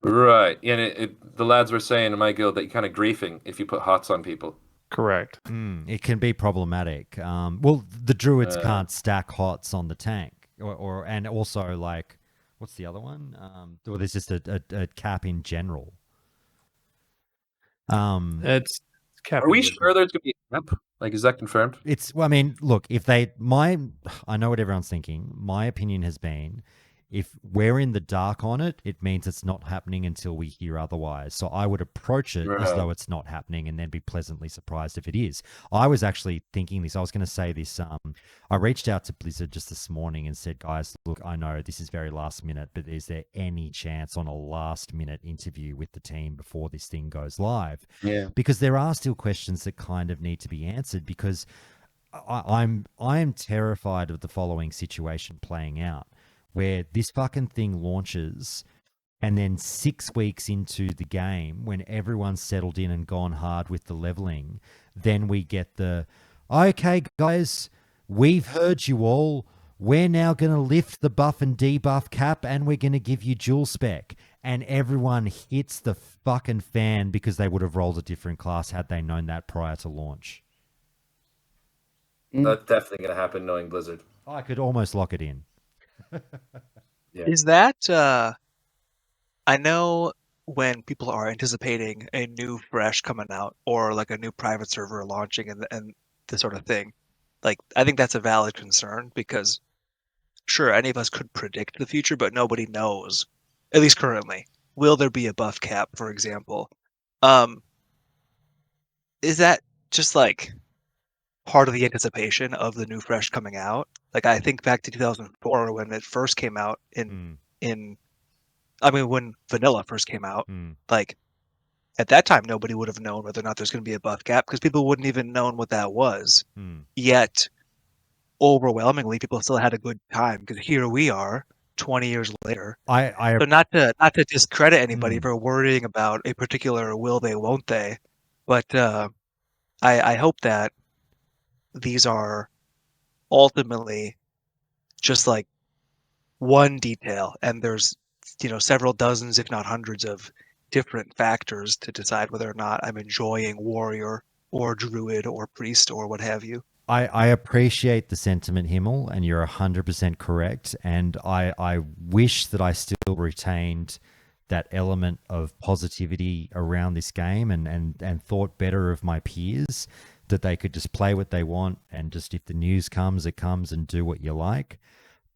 Right. And the lads were saying in my guild that you're kind of griefing if you put hots on people. Correct. It can be problematic. Well, the druids can't stack hots on the tank, and also what's the other one? Or there's just a cap in general. It's cap. Are we sure there's gonna be a cap? Is that confirmed? I mean, look, I know what everyone's thinking. My opinion has been, if we're in the dark on it, it means it's not happening until we hear otherwise. So I would approach it as though it's not happening and then be pleasantly surprised if it is. I was actually thinking this. I was going to say this. I reached out to Blizzard just this morning and said, guys, look, I know this is very last minute, but is there any chance on a last minute interview with the team before this thing goes live? Yeah. Because there are still questions that kind of need to be answered, because I'm terrified of the following situation playing out, where this fucking thing launches and then 6 weeks into the game, when everyone's settled in and gone hard with the leveling, then we get the, okay, guys, we've heard you all. We're now going to lift the buff and debuff cap and we're going to give you dual spec. And everyone hits the fucking fan because they would have rolled a different class had they known that prior to launch. That's definitely going to happen knowing Blizzard. I could almost lock it in. Yeah. Is that I know when people are anticipating a new fresh coming out or like a new private server launching and this sort of thing, like I think that's a valid concern, because sure, any of us could predict the future, but nobody knows, at least currently. Will there be a buff cap, for example? Is that just like part of the anticipation of the new fresh coming out? Like, I think back to 2004 when it first came out when vanilla first came out, like at that time nobody would have known whether or not there's going to be a buff cap because people wouldn't even known what that was. Yet overwhelmingly people still had a good time because here we are 20 years later. So not to discredit anybody for worrying about a particular will they, won't they, but I hope that these are ultimately just like one detail, and there's several dozens, if not hundreds, of different factors to decide whether or not I'm enjoying warrior or druid or priest or what have you. I appreciate the sentiment, Himmel, and you're 100% correct. And I wish that I still retained that element of positivity around this game and thought better of my peers, that they could just play what they want and just, if the news comes, it comes, and do what you like.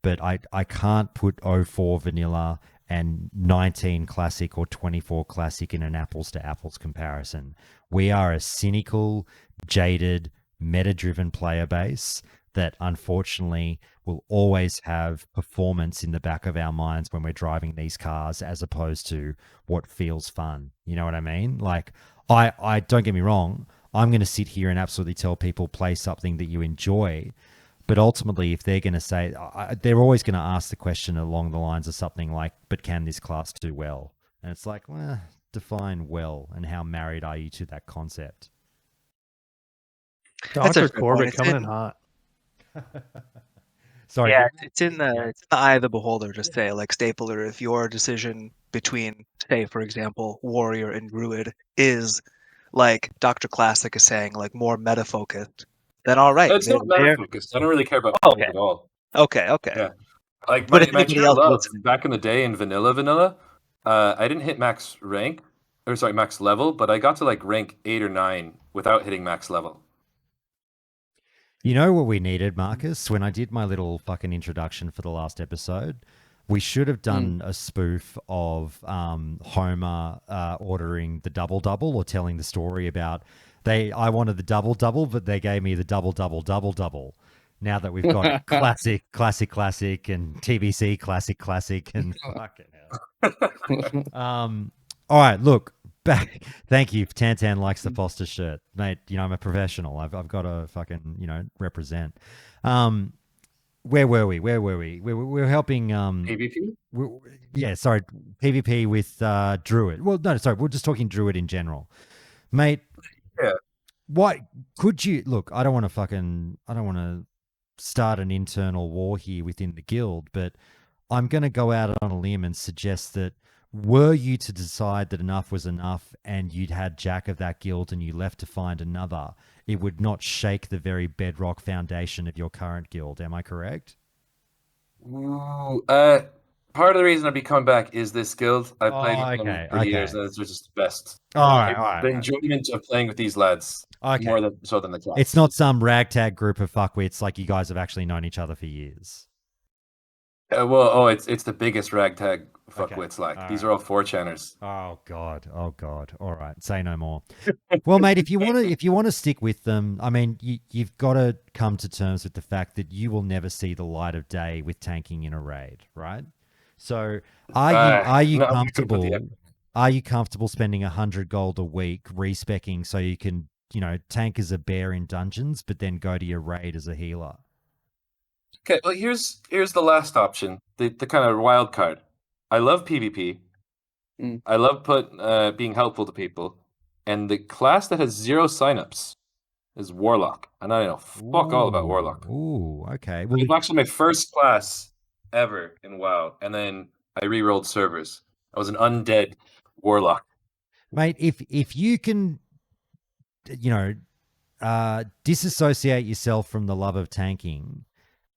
But I can't put 04 vanilla and 19 classic or 24 classic in an apples to apples comparison. We are a cynical, jaded, meta-driven player base that unfortunately will always have performance in the back of our minds when we're driving these cars, as opposed to what feels fun. You know what I mean? Like, I don't get me wrong, I'm going to sit here and absolutely tell people play something that you enjoy. But ultimately, if they're going to say, they're always going to ask the question along the lines of something like, but can this class do well? And it's like, well, define well, and how married are you to that concept? Dr. Corbett coming in hot. Sorry. Yeah, it's in the eye of the beholder to say, like, Stapler, if your decision between, say, for example, warrior and druid is, like Dr. Classic is saying, like more meta focused, then all right. It's not meta focused. I don't really care about okay. at all. Okay. Yeah. Like, but my true love back in the day in vanilla, I didn't hit max level, but I got to like rank 8 or 9 without hitting max level. You know what we needed, Marcus? When I did my little fucking introduction for the last episode, we should have done a spoof of Homer ordering the double-double, or telling the story about I wanted the double-double, but they gave me the double-double. Now that we've got classic, and TBC classic, and fucking hell. All right, look. Back. Thank you. Tantan likes the Foster shirt, mate. I'm a professional. I've got to fucking represent. Where were we? We were helping PvP. PvP with Druid. Well, no, sorry, we're just talking Druid in general, mate. Yeah. What could you look? I don't want to start an internal war here within the guild, but I'm going to go out on a limb and suggest that, were you to decide that enough was enough and you'd had Jack of that guild and you left to find another, it would not shake the very bedrock foundation of your current guild. Am I correct? Ooh, part of the reason I'd be coming back is this guild. I've played with them for years, and it's just the best. All right. The enjoyment of playing with these lads more so than the class. It's not some ragtag group of fuckwits, like you guys have actually known each other for years. It's the biggest ragtag fuckwits. Okay. These are all 4chaners. Oh god. All right. Say no more. Well, mate, if you want to stick with them, I mean, you've got to come to terms with the fact that you will never see the light of day with tanking in a raid, right? So, are you No, comfortable? Are you comfortable spending 100 gold a week respecking so you can, tank as a bear in dungeons, but then go to your raid as a healer? Okay, well here's the last option, the kind of wild card. I love PvP. I love being helpful to people, and the class that has 0 signups is Warlock, and I know fuck all about Warlock. Ooh, okay. Well, it was actually my first class ever in WoW, and then I re-rolled servers. I was an undead Warlock. Mate, if you can, disassociate yourself from the love of tanking,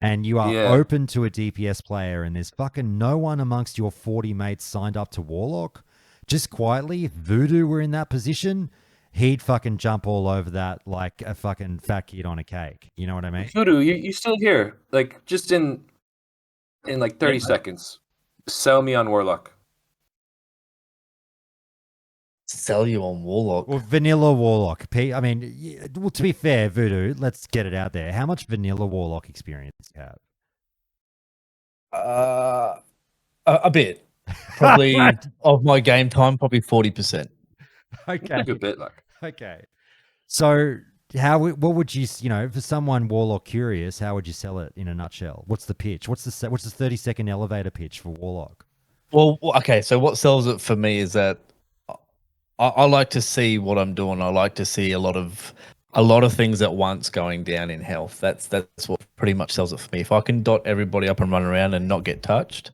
and you are open to a DPS player, and there's fucking no one amongst your 40 mates signed up to Warlock, just quietly, if Voodoo were in that position, he'd fucking jump all over that like a fucking fat kid on a cake. You know what I mean? Voodoo, you still here? Like, just in like 30 seconds, sell me on Warlock. Sell you on Warlock. Or vanilla Warlock. I mean, well, to be fair, Voodoo, let's get it out there. How much vanilla Warlock experience do you have? A bit. Probably of my game time, probably 40%. Okay. A good bit, like. Okay. So, what would you, for someone Warlock curious, how would you sell it in a nutshell? What's the pitch? What's the 30-second elevator pitch for Warlock? Well, okay. So what sells it for me is that I like to see what I'm doing. I like to see a lot of things at once going down in health. That's what pretty much sells it for me. If I can dot everybody up and run around and not get touched,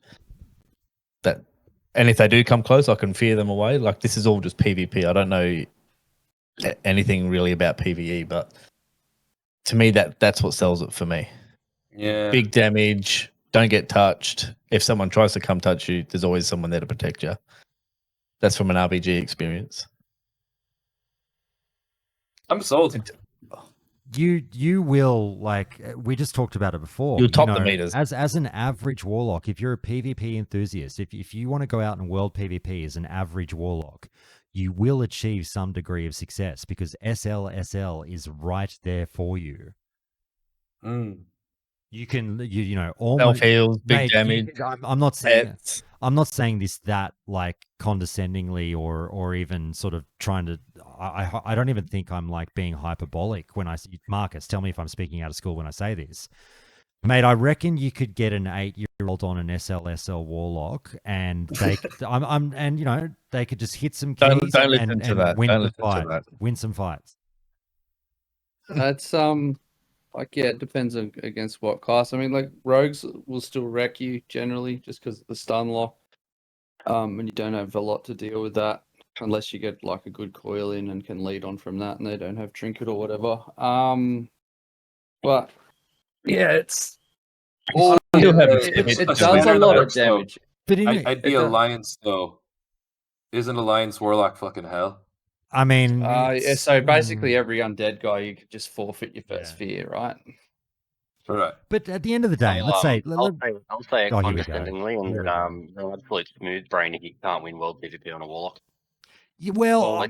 and if they do come close, I can fear them away. Like, this is all just PvP. I don't know anything really about PvE, but to me, that's what sells it for me. Yeah. Big damage, don't get touched. If someone tries to come touch you, there's always someone there to protect you. That's from an RPG experience. I'm sold. You will, like, we just talked about it before. You'll top the meters. As an average Warlock, if you're a PvP enthusiast, if you want to go out and world PvP as an average Warlock, you will achieve some degree of success because SL is right there for you. You can, almost self-heals, big damage. I'm not saying this that like condescendingly or even sort of trying to. I don't even think I'm like being hyperbolic when I say, Marcus, tell me if I'm speaking out of school when I say this, mate. I reckon you could get an 8-year-old on an SLSL Warlock, and they, they could just hit some keys and win some fights. That's it depends against what class. I mean, like, rogues will still wreck you generally just because of the stun lock. And you don't have a lot to deal with that unless you get like a good coil in and can lead on from that, and they don't have trinket or whatever. But yeah, it does a lot of damage. But I'd be Alliance though. Isn't Alliance Warlock fucking hell? I mean, so basically every undead guy, you could just forfeit your first fear, right? Right. But at the end of the day, let's say... I'll say it condescendingly, and you're absolute smooth brain if you can't win world PvP on a Warlock. Well,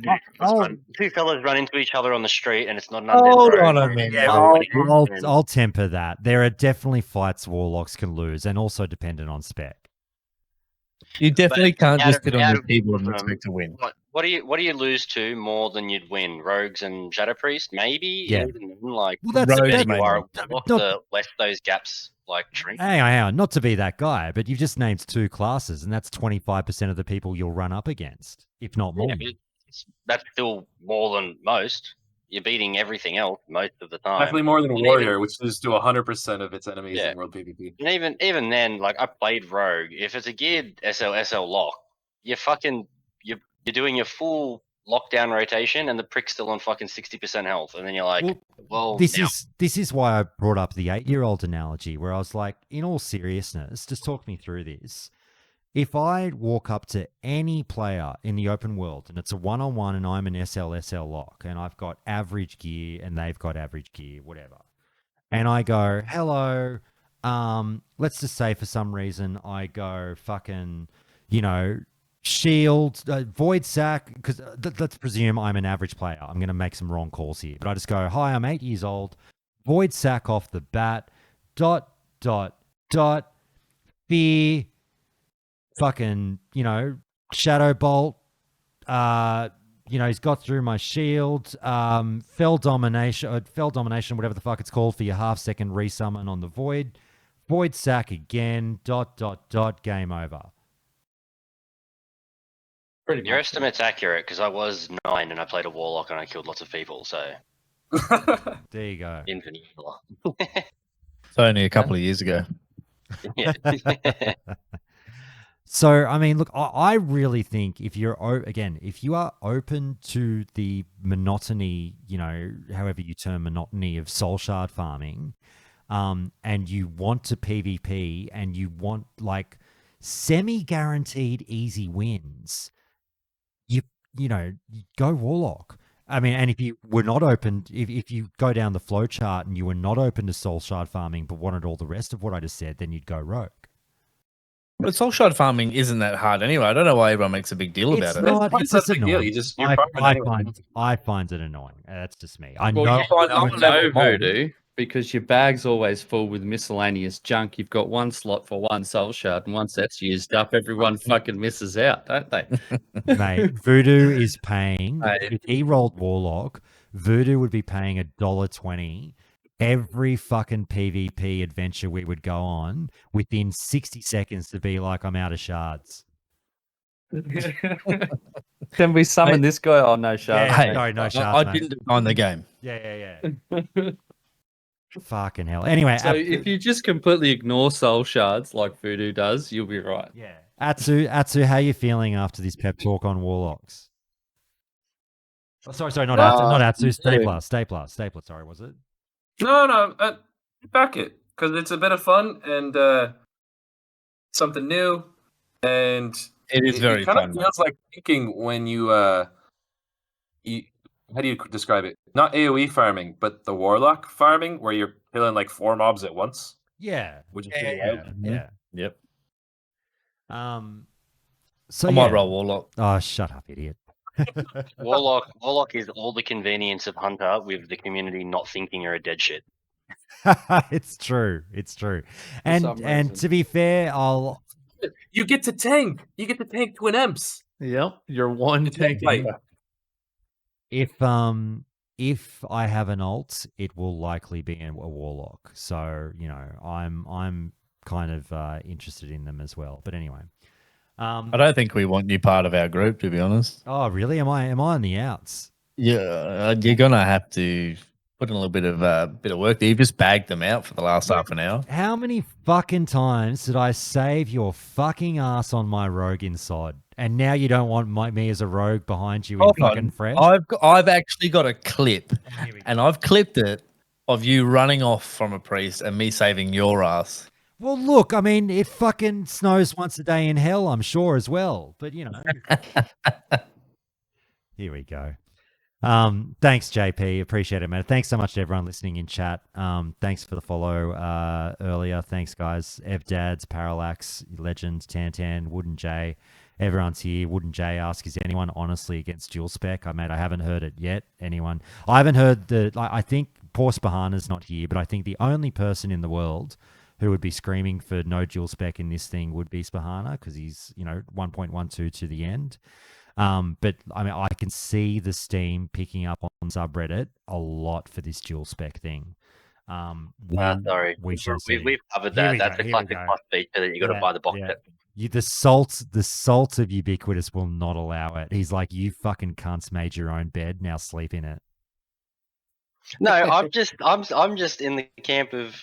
two fellas run into each other on the street, and it's not an undead I'll temper that. There are definitely fights Warlocks can lose, and also dependent on spec. You definitely can't just sit on your keyboard and expect to win. What do you lose to more than you'd win? Rogues and Shadow Priest, maybe. Yeah. Even like, well, that's the less those gaps like shrink. Hang on, not to be that guy, but you've just named 2 classes, and that's 25% of the people you'll run up against, if not more. Yeah, that's still more than most. You're beating everything else most of the time. Definitely more than a warrior, which is to 100% of its enemies in world PvP. And even then, like, I played rogue. If it's a geared SL lock, you're doing your full lockdown rotation, and the prick's still on fucking 60% health, and then you're like, this is why I brought up the 8-year-old analogy, where I was like, in all seriousness, just talk me through this. If I walk up to any player in the open world and it's a one-on-one and I'm an SL lock and I've got average gear and they've got average gear, whatever, and I go, hello, let's just say for some reason I go fucking, shield, void sack, because let's presume I'm an average player. I'm going to make some wrong calls here, but I just go, hi, I'm 8 years old, void sack off the bat, ... fear, fucking, shadow bolt, he's got through my shield, fell domination, whatever the fuck it's called, for your half-second resummon on the void sack again, ... game over. Your estimate's accurate because I was 9 and I played a warlock and I killed lots of people. So there you go. Infinite. It's only a couple of years ago. Yeah. So, I mean, look, I really think if you are open to the monotony, however you term monotony of soul shard farming, and you want to PvP and you want like semi-guaranteed easy wins, you go warlock. I mean, and if you were not open, if you go down the flow chart and you were not open to soul shard farming but wanted all the rest of what I just said, then you'd go rogue. But soul shard farming isn't that hard anyway. I don't know why everyone makes a big deal about it. It's just a big deal. annoying. I find it annoying. That's just me. I know. No Voodoo, because your bag's always full with miscellaneous junk. You've got one slot for one soul shard, and once that's used up, everyone fucking misses out, don't they? Mate, Voodoo is paying. If he rolled warlock, Voodoo would be paying $1.20 every fucking PvP adventure we would go on within 60 seconds to be like, I'm out of shards. Can we summon this guy? Oh, no shards. Yeah, sorry, no shards. I didn't define the game. Yeah. Fucking hell. Anyway, so if you just completely ignore soul shards like Voodoo does, you'll be right. Yeah. Atsu, how you feeling after this pep talk on warlocks? Oh, sorry, not Atsu. Stapler. Sorry, was it? No, back it, because it's a bit of fun and something new, and it is very fun. It kind of feels like thinking when you how do you describe it? Not AoE farming, but the warlock farming, where you're killing like 4 mobs at once. Yeah, which is yeah. Yep. So I might roll warlock. Oh, shut up, idiot. Warlock is all the convenience of Hunter with the community not thinking you're a dead shit. It's true. And to be fair, you get to tank. You get to tank twin imps. Yep, you're one tank. If I have an alt, it will likely be a warlock. So I'm kind of interested in them as well. But anyway. I don't think we want you part of our group, to be honest. Oh, really? Am I on the outs? Yeah, you're gonna have to put in a little bit of work there. You've just bagged them out for the last half an hour. How many fucking times did I save your fucking ass on my rogue in sod? And now you don't want me as a rogue behind you in fucking fresh? I've actually got a clip, and I've clipped it of you running off from a priest and me saving your ass. Well, look, I mean, it fucking snows once a day in hell, I'm sure, as well. But, Here we go. Thanks, JP. Appreciate it, man. Thanks so much to everyone listening in chat. Thanks for the follow earlier. Thanks, guys. Ev Dads, Parallax, Legend, Tantan, Wooden J. Everyone's here. Wooden J asks, is anyone honestly against dual spec? I haven't heard it yet. Anyone? I haven't heard I think poor Spahana's not here, but I think the only person in the world who would be screaming for no dual spec in this thing would be Spahana, because he's 1.12 to the end. But I mean, I can see the steam picking up on subreddit a lot for this dual spec thing. Sorry, we've covered that. That's a classic plus feature that you got to buy the box set. The salt of Ubiquitous will not allow it. He's like, you fucking cunts made your own bed, now sleep in it. No, I'm just in the camp of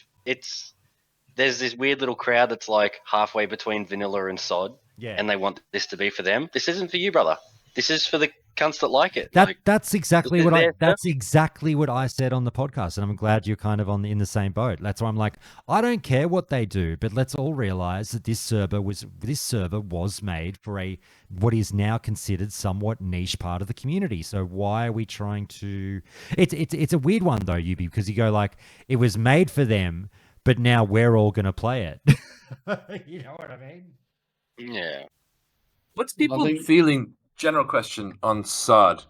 there's this weird little crowd that's like halfway between vanilla and sod, and they want this to be for them. This isn't for you, brother. This is for the cunts that like it. That's exactly what I said on the podcast, and I'm glad you're kind of in the same boat. That's why I'm like, I don't care what they do, but let's all realize that this server was made for what is now considered somewhat niche part of the community. So why are we trying to? It's a weird one though, Yubi, because you go like, it was made for them, but now we're all going to play it. You know what I mean? Yeah. What's people feeling? General question on sod.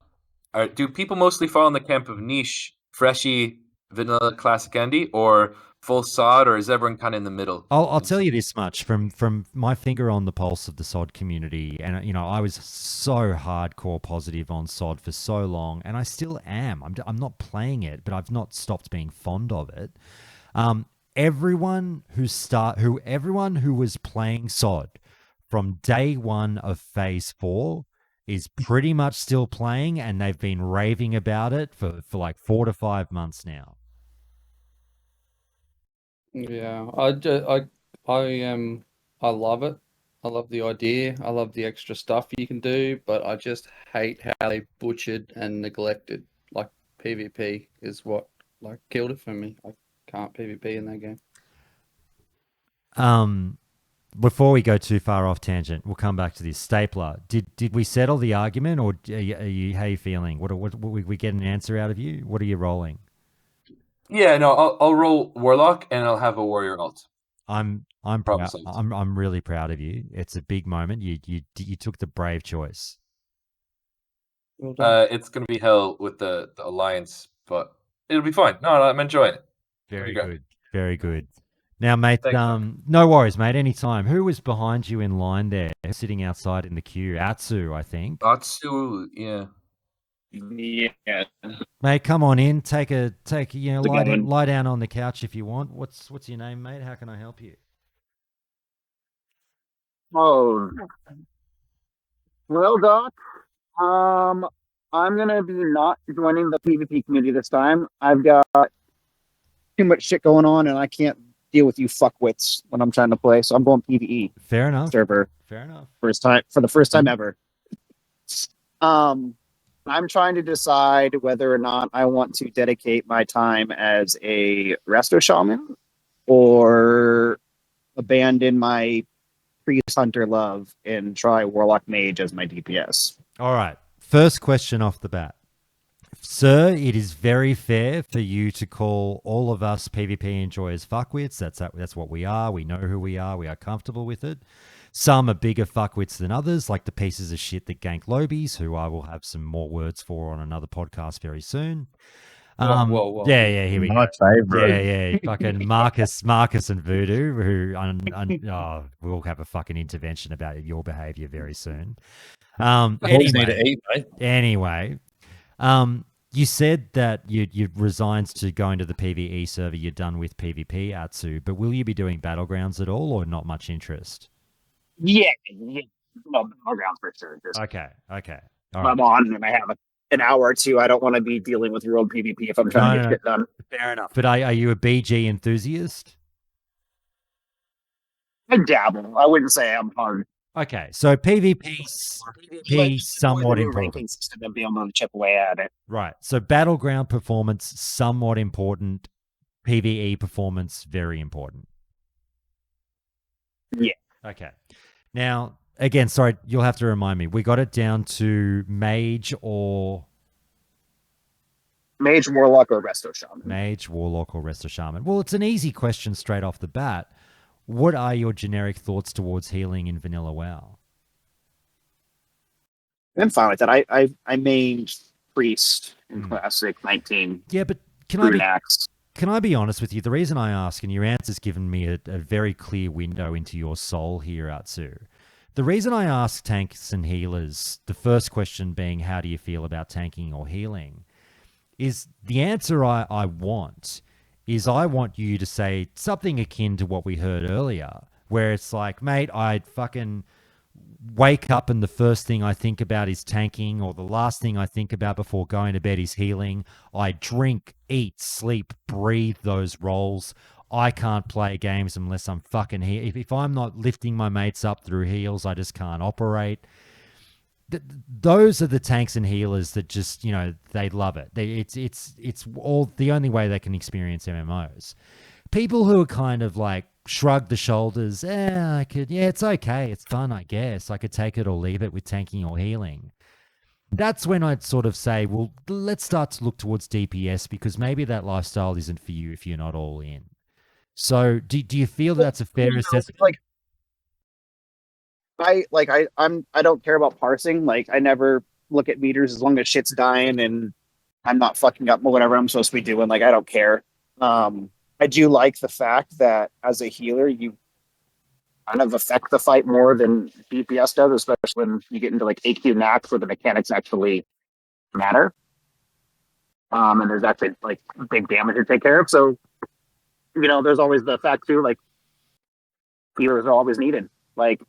Do people mostly fall in the camp of niche, freshy, vanilla, classic candy, or full sod, or is everyone kind of in the middle? I'll tell you this much from my finger on the pulse of the sod community, and I was so hardcore positive on sod for so long, and I still am. I'm not playing it, but I've not stopped being fond of it. Everyone who was playing sod from day one of phase 4 is pretty much still playing, and they've been raving about it for like 4 to 5 months now. Yeah, I love it. I love the idea. I love the extra stuff you can do, but I just hate how they butchered and neglected. Like PvP is what like killed it for me. I can't PvP in that game. Before we go too far off tangent, we'll come back to this. Stapler, did we settle the argument, or how are you feeling? What we get an answer out of you? What are you rolling? Yeah, no, I'll roll Warlock and I'll have a Warrior alt. I'm proud. I'm really proud of you. It's a big moment. You took the brave choice. It's gonna be hell with the Alliance, but it'll be fine. No, I'm enjoying it. Very good. Very good. Now, mate, no worries, mate. Anytime. Who was behind you in line there, sitting outside in the queue? Atsu, I think. Atsu, yeah. Yeah. Mate, come on in. Lie down on the couch if you want. What's your name, mate? How can I help you? Oh. Well, Doc, I'm gonna be not joining the PvP community this time. I've got too much shit going on, and I can't deal with you fuckwits when I'm trying to play. So I'm going PvE. Fair enough. Server. Fair enough. For the first time ever. I'm trying to decide whether or not I want to dedicate my time as a resto shaman or abandon my priest hunter love and try warlock mage as my DPS. All right. First question off the bat. Sir, it is very fair for you to call all of us PvP enjoyers fuckwits. That's what we are. We know who we are. We are comfortable with it. Some are bigger fuckwits than others, like the pieces of shit that gank lobies, who I will have some more words for on another podcast very soon. Whoa. Yeah, here we go. My favorite. Yeah, fucking Marcus and Voodoo, who we'll have a fucking intervention about your behavior very soon. Anyway, you said that you resigned to going to the PvE server. You're done with PvP, Atsu, but will you be doing Battlegrounds at all, or not much interest? Yeah. No, Battlegrounds for sure. Okay. All right. I'm on and I have an hour or two. I don't want to be dealing with your own PvP if I'm trying to get shit done. Fair enough. But are you a BG enthusiast? I dabble. I wouldn't say I'm hard. Okay, so PvP somewhat important. System and be able to chip away at it. Right. So battleground performance somewhat important. PvE performance very important. Yeah. Okay. Now, again, sorry, you'll have to remind me. We got it down to mage, warlock, or resto shaman. Mage, warlock, or resto shaman. Well, it's an easy question straight off the bat. What are your generic thoughts towards healing in Vanilla WoW? I'm fine with that. I mained priest in Classic 19. Yeah, but can I be honest with you? The reason I ask, and your answer's given me a very clear window into your soul here, Atsu. The reason I ask tanks and healers, the first question being, how do you feel about tanking or healing, is the answer I want you to say something akin to what we heard earlier, where it's like, mate, I'd fucking wake up and the first thing I think about is tanking, or the last thing I think about before going to bed is healing. I drink, eat, sleep, breathe those roles. I can't play games unless I'm fucking here. If I'm not lifting my mates up through heals, I just can't operate. Those are the tanks and healers that just, they love it. It's all the only way they can experience MMOs. People who are kind of like shrug the shoulders, it's okay, it's fun, I guess. I could take it or leave it with tanking or healing. That's when I'd sort of say, well, let's start to look towards DPS, because maybe that lifestyle isn't for you if you're not all in. So do you feel that's a fair assessment? I don't care about parsing. Like, I never look at meters as long as shit's dying and I'm not fucking up whatever I'm supposed to be doing. Like, I don't care. I do like the fact that as a healer, you kind of affect the fight more than DPS does, especially when you get into like AQ Max where the mechanics actually matter. And there's actually like big damage to take care of. So, there's always the fact too, like, healers are always needed. Like,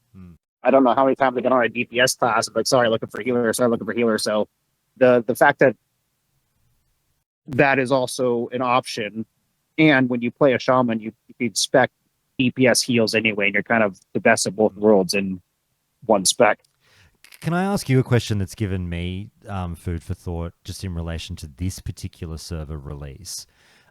I don't know how many times I get on a DPS class, like, sorry, looking for healer, sorry, looking for healer. So the fact that that is also an option, and when you play a shaman, you expect DPS heals anyway, and you're kind of the best of both worlds in one spec. Can I ask you a question that's given me food for thought just in relation to this particular server release?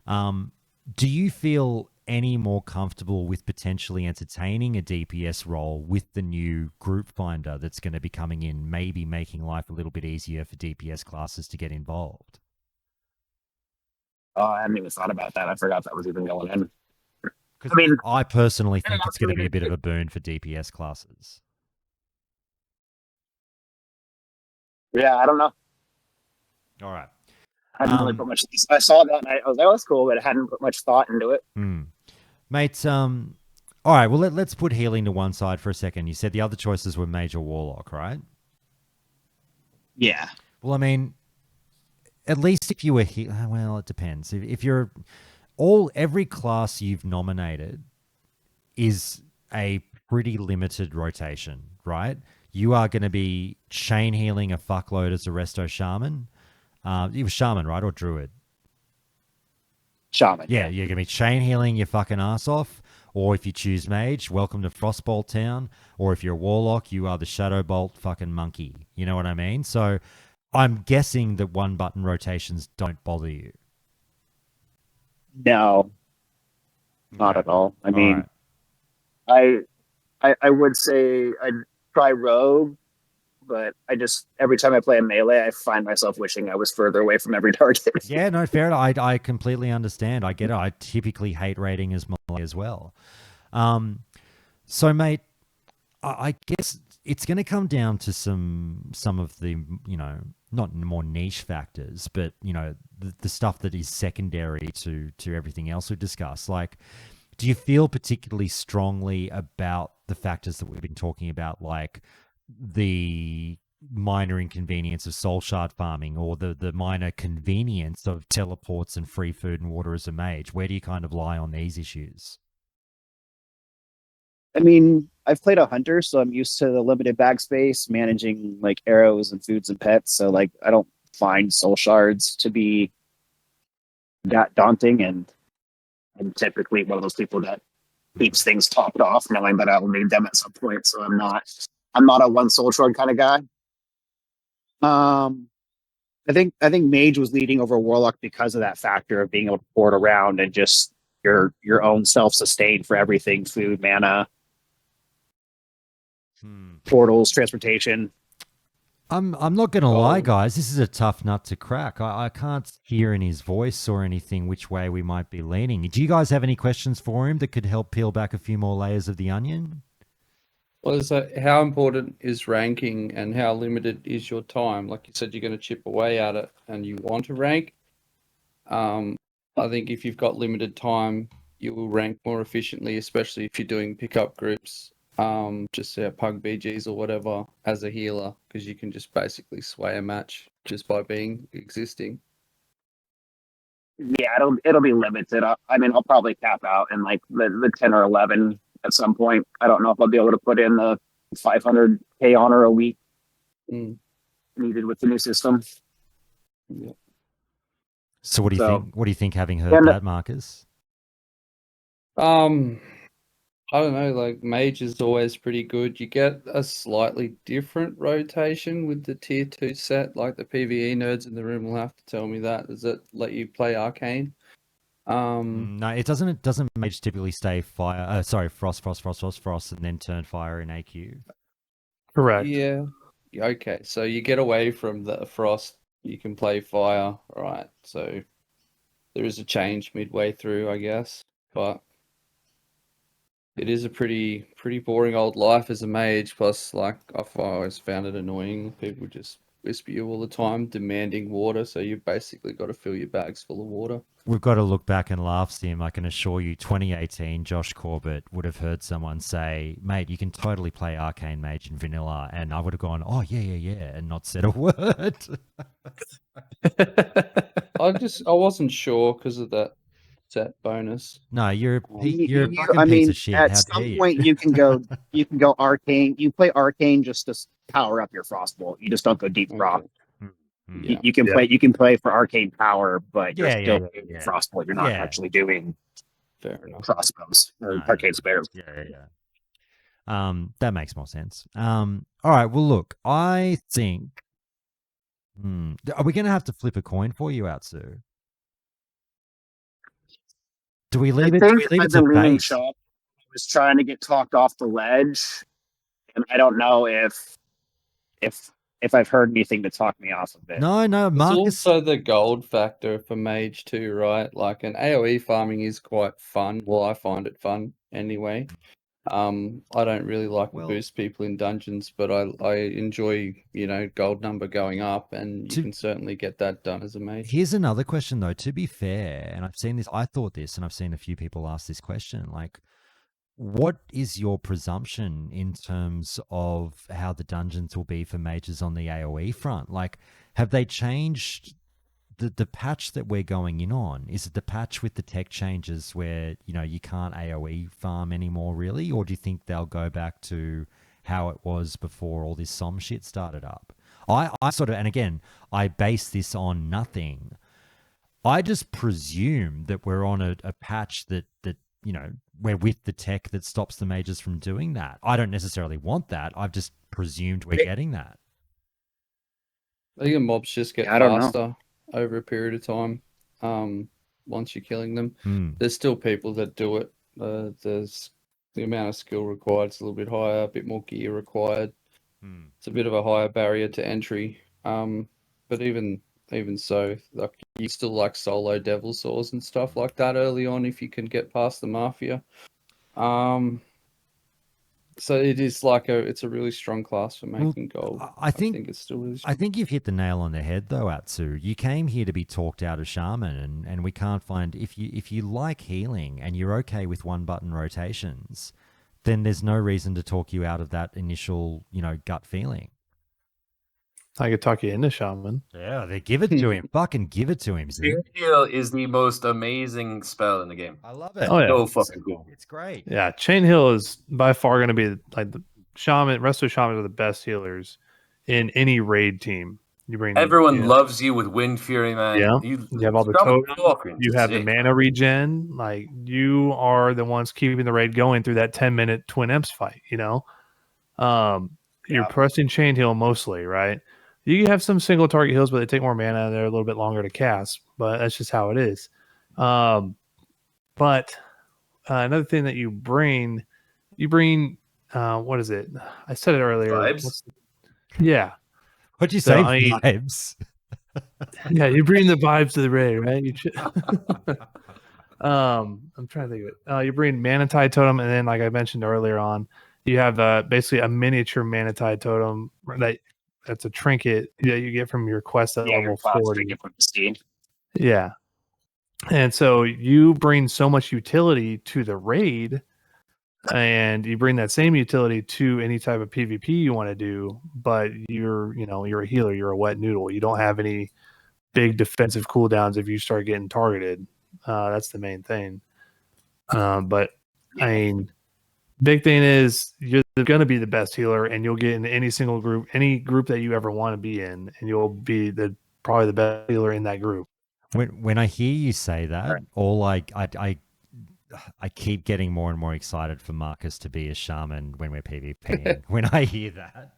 Do you feel any more comfortable with potentially entertaining a DPS role with the new group finder that's going to be coming in, maybe making life a little bit easier for DPS classes to get involved? I hadn't even thought about that. I forgot that was even going in. I personally think it's going to be a bit of a boon for DPS classes. Yeah, I don't know. All right. I didn't really put much. I saw that and I was like, "Oh, that's cool," but I hadn't put much thought into it. Mate, all right, well, let's put healing to one side for a second. You said the other choices were mage or warlock, right? Yeah. Well, I mean, at least if you were well, it depends. If you're every class you've nominated is a pretty limited rotation, right? You are going to be chain healing a fuckload as a resto shaman. It was shaman, right? Or druid? Shaman. Yeah, you're going to be chain healing your fucking ass off. Or if you choose mage, welcome to Frostbolt Town. Or if you're a warlock, you are the Shadowbolt fucking monkey. You know what I mean? So I'm guessing that one button rotations don't bother you. No, not at all. I mean, right. I would say I'd try rogue, but every time I play a melee, I find myself wishing I was further away from every target. Yeah, no, fair enough. I completely understand. I get it. I typically hate raiding as melee as well. So, mate, I guess it's going to come down to some of the, not more niche factors, but, the stuff that is secondary to everything else we've discussed. Like, do you feel particularly strongly about the factors that we've been talking about, like the minor inconvenience of soul shard farming or the minor convenience of teleports and free food and water as a mage? Where do you kind of lie on these issues? I mean, I've played a hunter, so I'm used to the limited bag space, managing like arrows and foods and pets. So like, I don't find soul shards to be that daunting, and I'm typically one of those people that keeps things topped off, knowing that I will need them at some point. So I'm not a one soul shard kind of guy. I think mage was leading over warlock because of that factor of being able to port around and just your own self sustain for everything: food, mana, portals, transportation. I'm not going to lie, guys. This is a tough nut to crack. I can't hear in his voice or anything which way we might be leaning. Do you guys have any questions for him that could help peel back a few more layers of the onion? Well, so how important is ranking and how limited is your time? Like you said, you're going to chip away at it and you want to rank. I think if you've got limited time, you will rank more efficiently, especially if you're doing pickup groups. Just pug BGs or whatever as a healer, because you can just basically sway a match just by existing. Yeah, it'll be limited. I'll probably cap out in like the 10 or 11 at some point. I don't know if I'll be able to put in the 500k honor a week needed with the new system. Yeah. So what do you think? What do you think, having heard that, Marcus? I don't know, like mage is always pretty good. You get a slightly different rotation with the tier 2 set, like the PvE nerds in the room will have to tell me that. Does it let you play arcane? No, it doesn't. It doesn't mage typically stay fire. Frost, and then turn fire in AQ. Correct. Yeah. Okay, so you get away from the frost, you can play fire, right? So there is a change midway through, I guess, but It is a pretty boring old life as a mage. Plus, like, I've always found it annoying. People just whisper you all the time, demanding water. So you've basically got to fill your bags full of water. We've got to look back and laugh, Sim. I can assure you, 2018, Josh Corbett would have heard someone say, mate, you can totally play Arcane Mage in vanilla. And I would have gone, oh, yeah, and not said a word. I wasn't sure because of that bonus. No, you're a fucking I piece mean, of shit. at How some dare you? point you can go arcane. You play arcane just to power up your frostbolt. You just don't go deep frost. Yeah. You can play for arcane power, but you're still frostbolt. You're not actually doing fair enough crossbows or arcane spares. That makes more sense. All right. Well, look, I think. Are we going to have to flip a coin for you, Atsu? Do we leave it? Do we leave it to leaning fate? shop. I was trying to get talked off the ledge, and I don't know if I've heard anything to talk me off of it. No, Marcus. It's also the gold factor for mage too, right? Like, an AoE farming is quite fun. Well, I find it fun anyway. I don't really like to boost people in dungeons, but I enjoy, gold number going up, and you can certainly get that done as a mage. Here's another question, though. To be fair, and I've seen this, I thought this, and I've seen a few people ask this question, like, what is your presumption in terms of how the dungeons will be for mages on the AoE front? Like, have they changed the patch that we're going in on? Is it the patch with the tech changes where, you can't AoE farm anymore, really? Or do you think they'll go back to how it was before all this SOM shit started up? I sort of, and again, I base this on nothing. I just presume that we're on a patch that we're with the tech that stops the mages from doing that. I don't necessarily want that. I've just presumed we're getting that. I think the mobs just get faster over a period of time. Once you're killing them, there's still people that do it. There's the amount of skill required is a little bit higher, a bit more gear required. It's a bit of a higher barrier to entry. But even so, like, you still like solo devil saws and stuff like that early on if you can get past the mafia. So it is like it's a really strong class for making gold. I think it's still really strong. I think you've hit the nail on the head, though, Atsu. You came here to be talked out of Shaman, and we can't find if you like healing and you're okay with one button rotations, then there's no reason to talk you out of that initial gut feeling. I could talk you into Shaman. Yeah, they give it to him. Fucking give it to him. Chain Heal is the most amazing spell in the game. I love it. Oh yeah, so fucking cool. It's great. Yeah, Chain Heal is by far going to be like the Shaman. Resto Shamans are the best healers in any raid team. You bring everyone loves you with Wind Fury, man. Yeah, you have all the totems. You have the mana regen. Like, you are the ones keeping the raid going through that 10-minute Twin Imps fight. You're pressing Chain Heal mostly, right? You have some single target heals, but they take more mana and they're a little bit longer to cast. But that's just how it is. But another thing that you bring, what is it? I said it earlier. Vibes? Yeah. What'd you say? Vibes. Yeah, you bring the vibes to the raid, right? I'm trying to think of it. You bring Manatide Totem, and then, like I mentioned earlier on, you have basically a miniature Manatide Totem that's a trinket that you get from your quest at level 40. Yeah. And so you bring so much utility to the raid, and you bring that same utility to any type of PvP you want to do, but you're a healer, you're a wet noodle. You don't have any big defensive cooldowns if you start getting targeted. That's the main thing. But I mean, big thing is you're going to be the best healer, and you'll get in any single group, any group that you ever want to be in, and you'll be probably the best healer in that group. When I hear you say that, I keep getting more and more excited for Marcus to be a shaman when we're PvPing. When I hear that,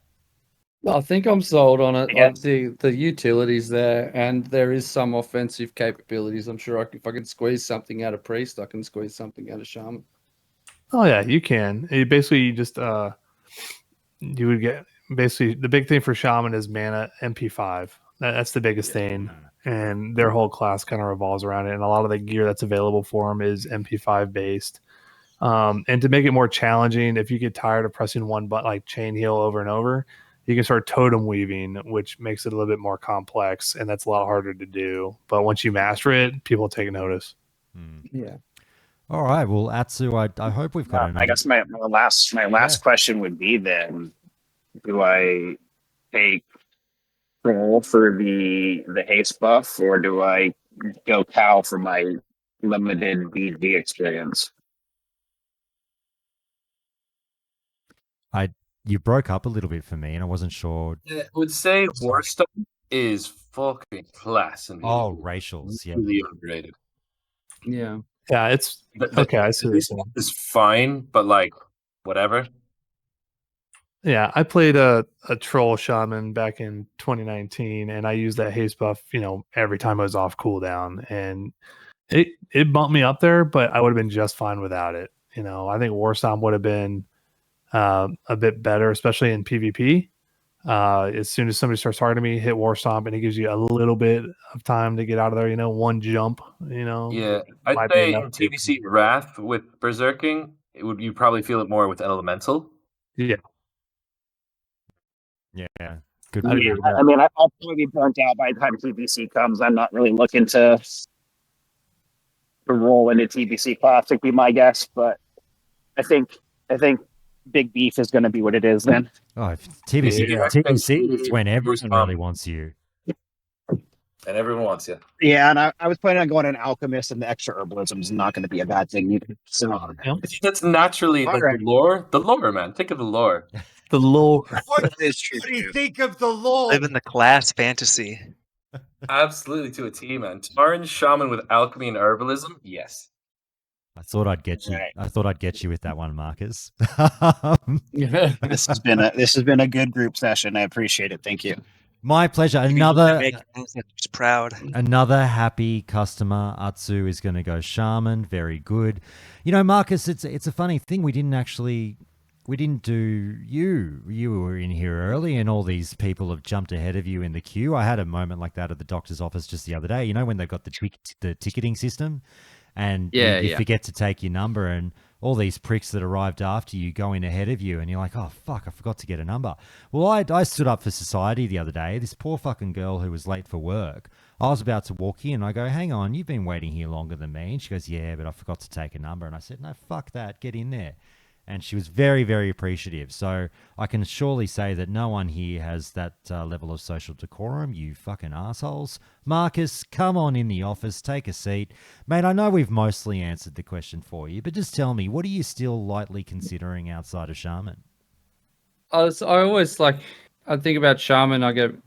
I think I'm sold on it. Like, the utility's there, and there is some offensive capabilities. I'm sure if I can squeeze something out of priest, I can squeeze something out of shaman. Oh yeah, you can. You just you would get basically the big thing for shaman is mana MP5. That's the biggest thing, and their whole class kind of revolves around it. And a lot of the gear that's available for them is MP5 based. And to make it more challenging, if you get tired of pressing one button, like chain heal over and over, you can start totem weaving, which makes it a little bit more complex, and that's a lot harder to do. But once you master it, people take notice. Yeah. All right. Well, Atsu, I hope we've got another. I guess my last question would be then: do I take roll for the haste buff, or do I go cow for my limited BG experience? You broke up a little bit for me, and I wasn't sure. I would say Warstone is fucking class. Oh, racials, yeah. Really underrated. Yeah. Yeah, it's okay. I see what you're saying. It's fine, but like whatever. Yeah, I played a troll shaman back in 2019, and I used that haste buff, every time I was off cooldown, and it bumped me up there, but I would have been just fine without it. I think Warstomp would have been a bit better, especially in PvP. As soon as somebody starts targeting me, hit Warstomp, and it gives you a little bit of time to get out of there. One jump. Yeah, I'd say in TBC Wrath with Berserking, you probably feel it more with Elemental. Yeah. Yeah. Good. Yeah, I mean, I'll probably be burnt out by the time TBC comes. I'm not really looking to roll into TBC Classic, be my guess, but I think Big Beef is going to be what it is then. Oh, TBC is when everyone really wants you. And everyone wants you. Yeah, and I was planning on going an Alchemist, and the extra herbalism is not going to be a bad thing either. So that's naturally like the lore. The lore, man. Think of the lore. The lore. What is true? What do you think of the lore? Live in the class fantasy. Absolutely to a T, man. Tauren Shaman with alchemy and herbalism. Yes. I thought I'd get you. Right. I thought I'd get you with that one, Marcus. This has been a good group session. I appreciate it. Thank you. My pleasure. Another happy customer. Atsu is going to go Shaman. Very good. Marcus, it's a funny thing. We didn't do you. You were in here early, and all these people have jumped ahead of you in the queue. I had a moment like that at the doctor's office just the other day. When they've got the ticketing system, and you forget to take your number, and all these pricks that arrived after you go in ahead of you, and you're like, oh, fuck, I forgot to get a number. Well, I stood up for society the other day. This poor fucking girl who was late for work, I was about to walk in, and I go, hang on, you've been waiting here longer than me. And she goes, yeah, but I forgot to take a number. And I said, no, fuck that, get in there. And she was very, very appreciative. So I can surely say that no one here has that level of social decorum, you fucking assholes. Marcus, come on in the office, take a seat. Mate, I know we've mostly answered the question for you, but just tell me, what are you still lightly considering outside of Shaman? I always I think about Shaman, I get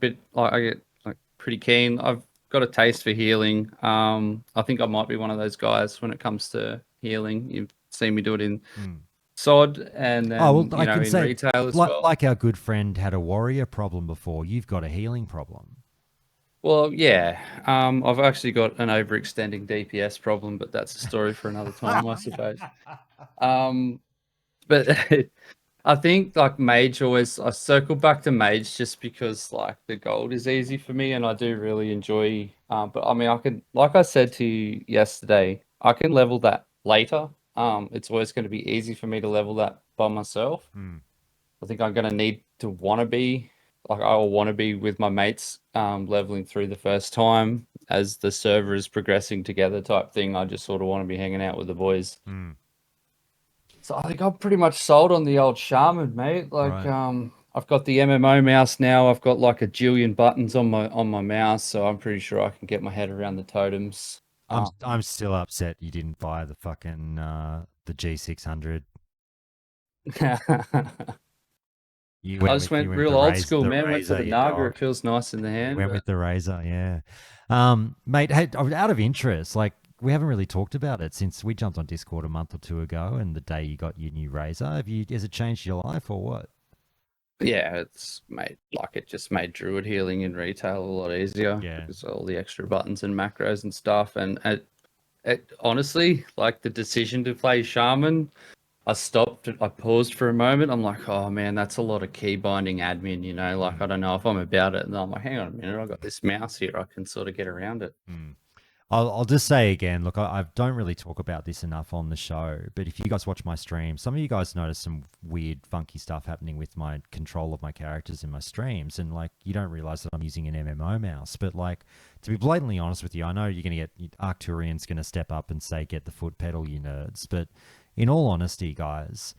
pretty keen. I've got a taste for healing. I think I might be one of those guys when it comes to healing. You've seen me do it in... Sod and then I can say, retail as well. Like our good friend had a warrior problem before, you've got a healing problem. Well, yeah. I've actually got an overextending DPS problem, but that's a story for another time, I suppose. But I think Mage I circle back to Mage just because the gold is easy for me and I do really enjoy. But I mean, I can, like I said to you yesterday, I can level that later. It's always going to be easy for me to level that by myself. I think I'm going to need to want to be with my mates leveling through the first time as the server is progressing together type thing. I just sort of want to be hanging out with the boys. So I think I'm pretty much sold on the old Shaman, mate. I've got the MMO mouse now. I've got a jillion buttons on my mouse, so I'm pretty sure I can get my head around the totems. I'm still upset you didn't buy the fucking the G600. I just went real old school, man. Went for the Naga. It feels nice in the hand. Went with the Razor, yeah. Mate, hey, out of interest, we haven't really talked about it since we jumped on Discord a month or two ago, and the day you got your new Razor. Has it changed your life or what? Yeah, it's made it just made Druid healing in retail a lot easier. Yeah, because all the extra buttons and macros and stuff. And it honestly, the decision to play Shaman, I paused for a moment. I'm like, oh man, that's a lot of key binding admin. I don't know if I'm about it. And I'm like, hang on a minute, I've got this mouse here. I can sort of get around it. I'll just say again, look, I don't really talk about this enough on the show, but if you guys watch my stream, some of you guys notice some weird, funky stuff happening with my control of my characters in my streams, and like you don't realize that I'm using an MMO mouse. But like, to be blatantly honest with you, I know you're going to get Arcturian's going to step up and say, "Get the foot pedal, you nerds." But in all honesty, guys,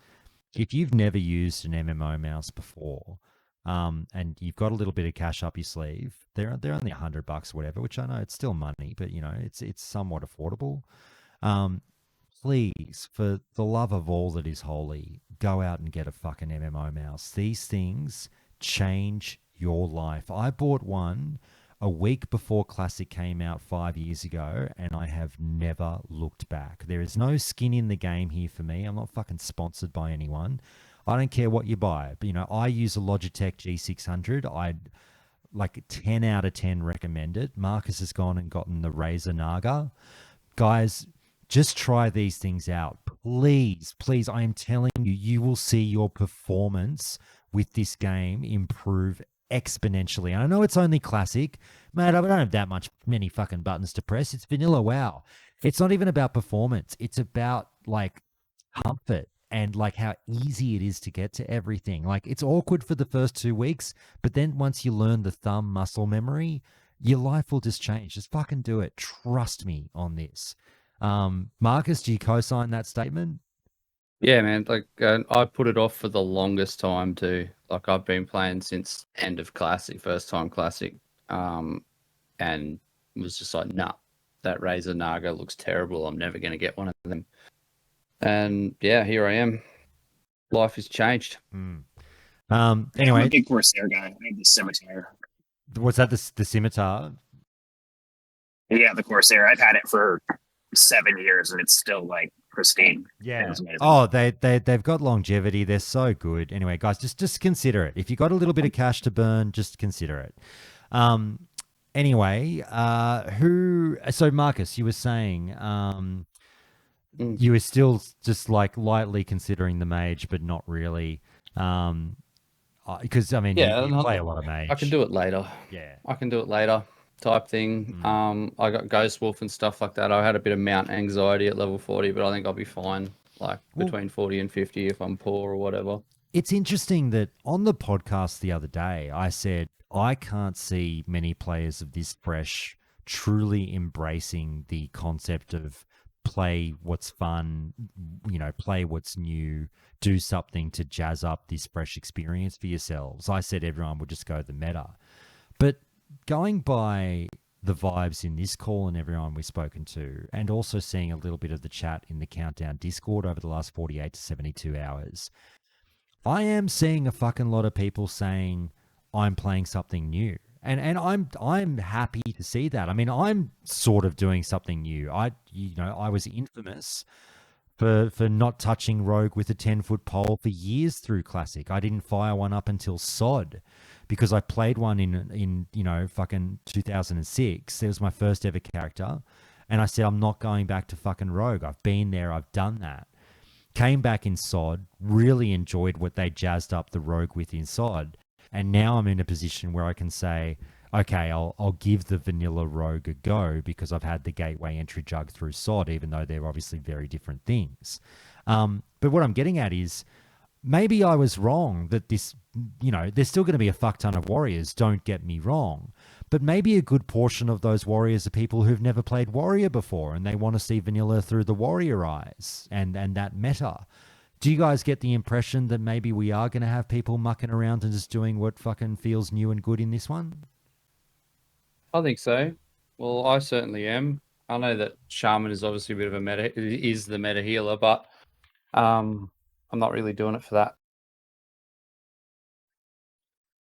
if you've never used an MMO mouse before, and you've got a little bit of cash up your sleeve, they're only $100 or whatever, which I know it's still money, but you know it's somewhat affordable. Please, for the love of all that is holy, go out and get a fucking MMO mouse. These things change your life. I bought one a week before Classic came out 5 years ago, and I have never looked back. There is no skin in the game here for me. I'm not fucking sponsored by anyone. I don't care what you buy. But, you know, I use a Logitech G600. I'd like 10 out of 10 recommend it. Marcus has gone and gotten the Razer Naga. Guys, just try these things out. Please, please, I am telling you, you will see your performance with this game improve exponentially. And I know it's only Classic. Mate, I don't have many fucking buttons to press. It's vanilla WoW. It's not even about performance. It's about like comfort and like how easy it is to get to everything. Like it's awkward for the first 2 weeks, but then once you learn the thumb muscle memory, your life will just change. Just fucking do it. Trust me on this. Marcus, do you co-sign that statement? Yeah, man. Like I put it off for the longest time too. Like I've been playing since end of Classic, first time Classic, and was just like, nah, that Razer Naga looks terrible. I'm never going to get one of them. And yeah, here I am. Life has changed. Anyway, I'm a big Corsair guy. I have the Scimitar. What's that? The Scimitar? Yeah, the Corsair. I've had it for 7 years, and it's still like pristine. Yeah. Oh, they've got longevity. They're so good. Anyway, guys, just consider it. If you got a little bit of cash to burn, just consider it. Anyway, so Marcus, you were saying you were still just like lightly considering the mage, but not really. Because I mean, yeah, you play a lot of mage. I can do it later. Yeah, I can do it later, type thing. I got Ghost Wolf and stuff like that. I had a bit of mount anxiety at level 40, but I think I'll be fine. Like between 40 and 50 if I'm poor or whatever. It's interesting that on the podcast the other day, I said I can't see many players of this fresh truly embracing the concept of play what's fun, you know, play what's new, do something to jazz up this fresh experience for yourselves. I said everyone would just go the meta. But going by the vibes in this call and everyone we've spoken to, and also seeing a little bit of the chat in the Countdown Discord over the last 48 to 72 hours, I am seeing a fucking lot of people saying I'm playing something new. And I'm happy to see that. I mean, I'm sort of doing something new. I was infamous for not touching Rogue with a 10-foot pole for years through Classic. I didn't fire one up until SOD because I played one in fucking 2006. It was my first ever character. And I said, I'm not going back to fucking Rogue. I've been there. I've done that. Came back in SOD, really enjoyed what they jazzed up the Rogue with in SOD. And now I'm in a position where I can say, okay, I'll give the vanilla Rogue a go because I've had the gateway entry jug through SOD, even though they're obviously very different things. But what I'm getting at is maybe I was wrong that this, there's still going to be a fuck ton of warriors, don't get me wrong. But maybe a good portion of those warriors are people who've never played warrior before and they want to see vanilla through the warrior eyes and that meta. Do you guys get the impression that maybe we are going to have people mucking around and just doing what fucking feels new and good in this one? I think so. Well, I certainly am. I know that Shaman is obviously a bit of a meta, is the meta healer, but I'm not really doing it for that.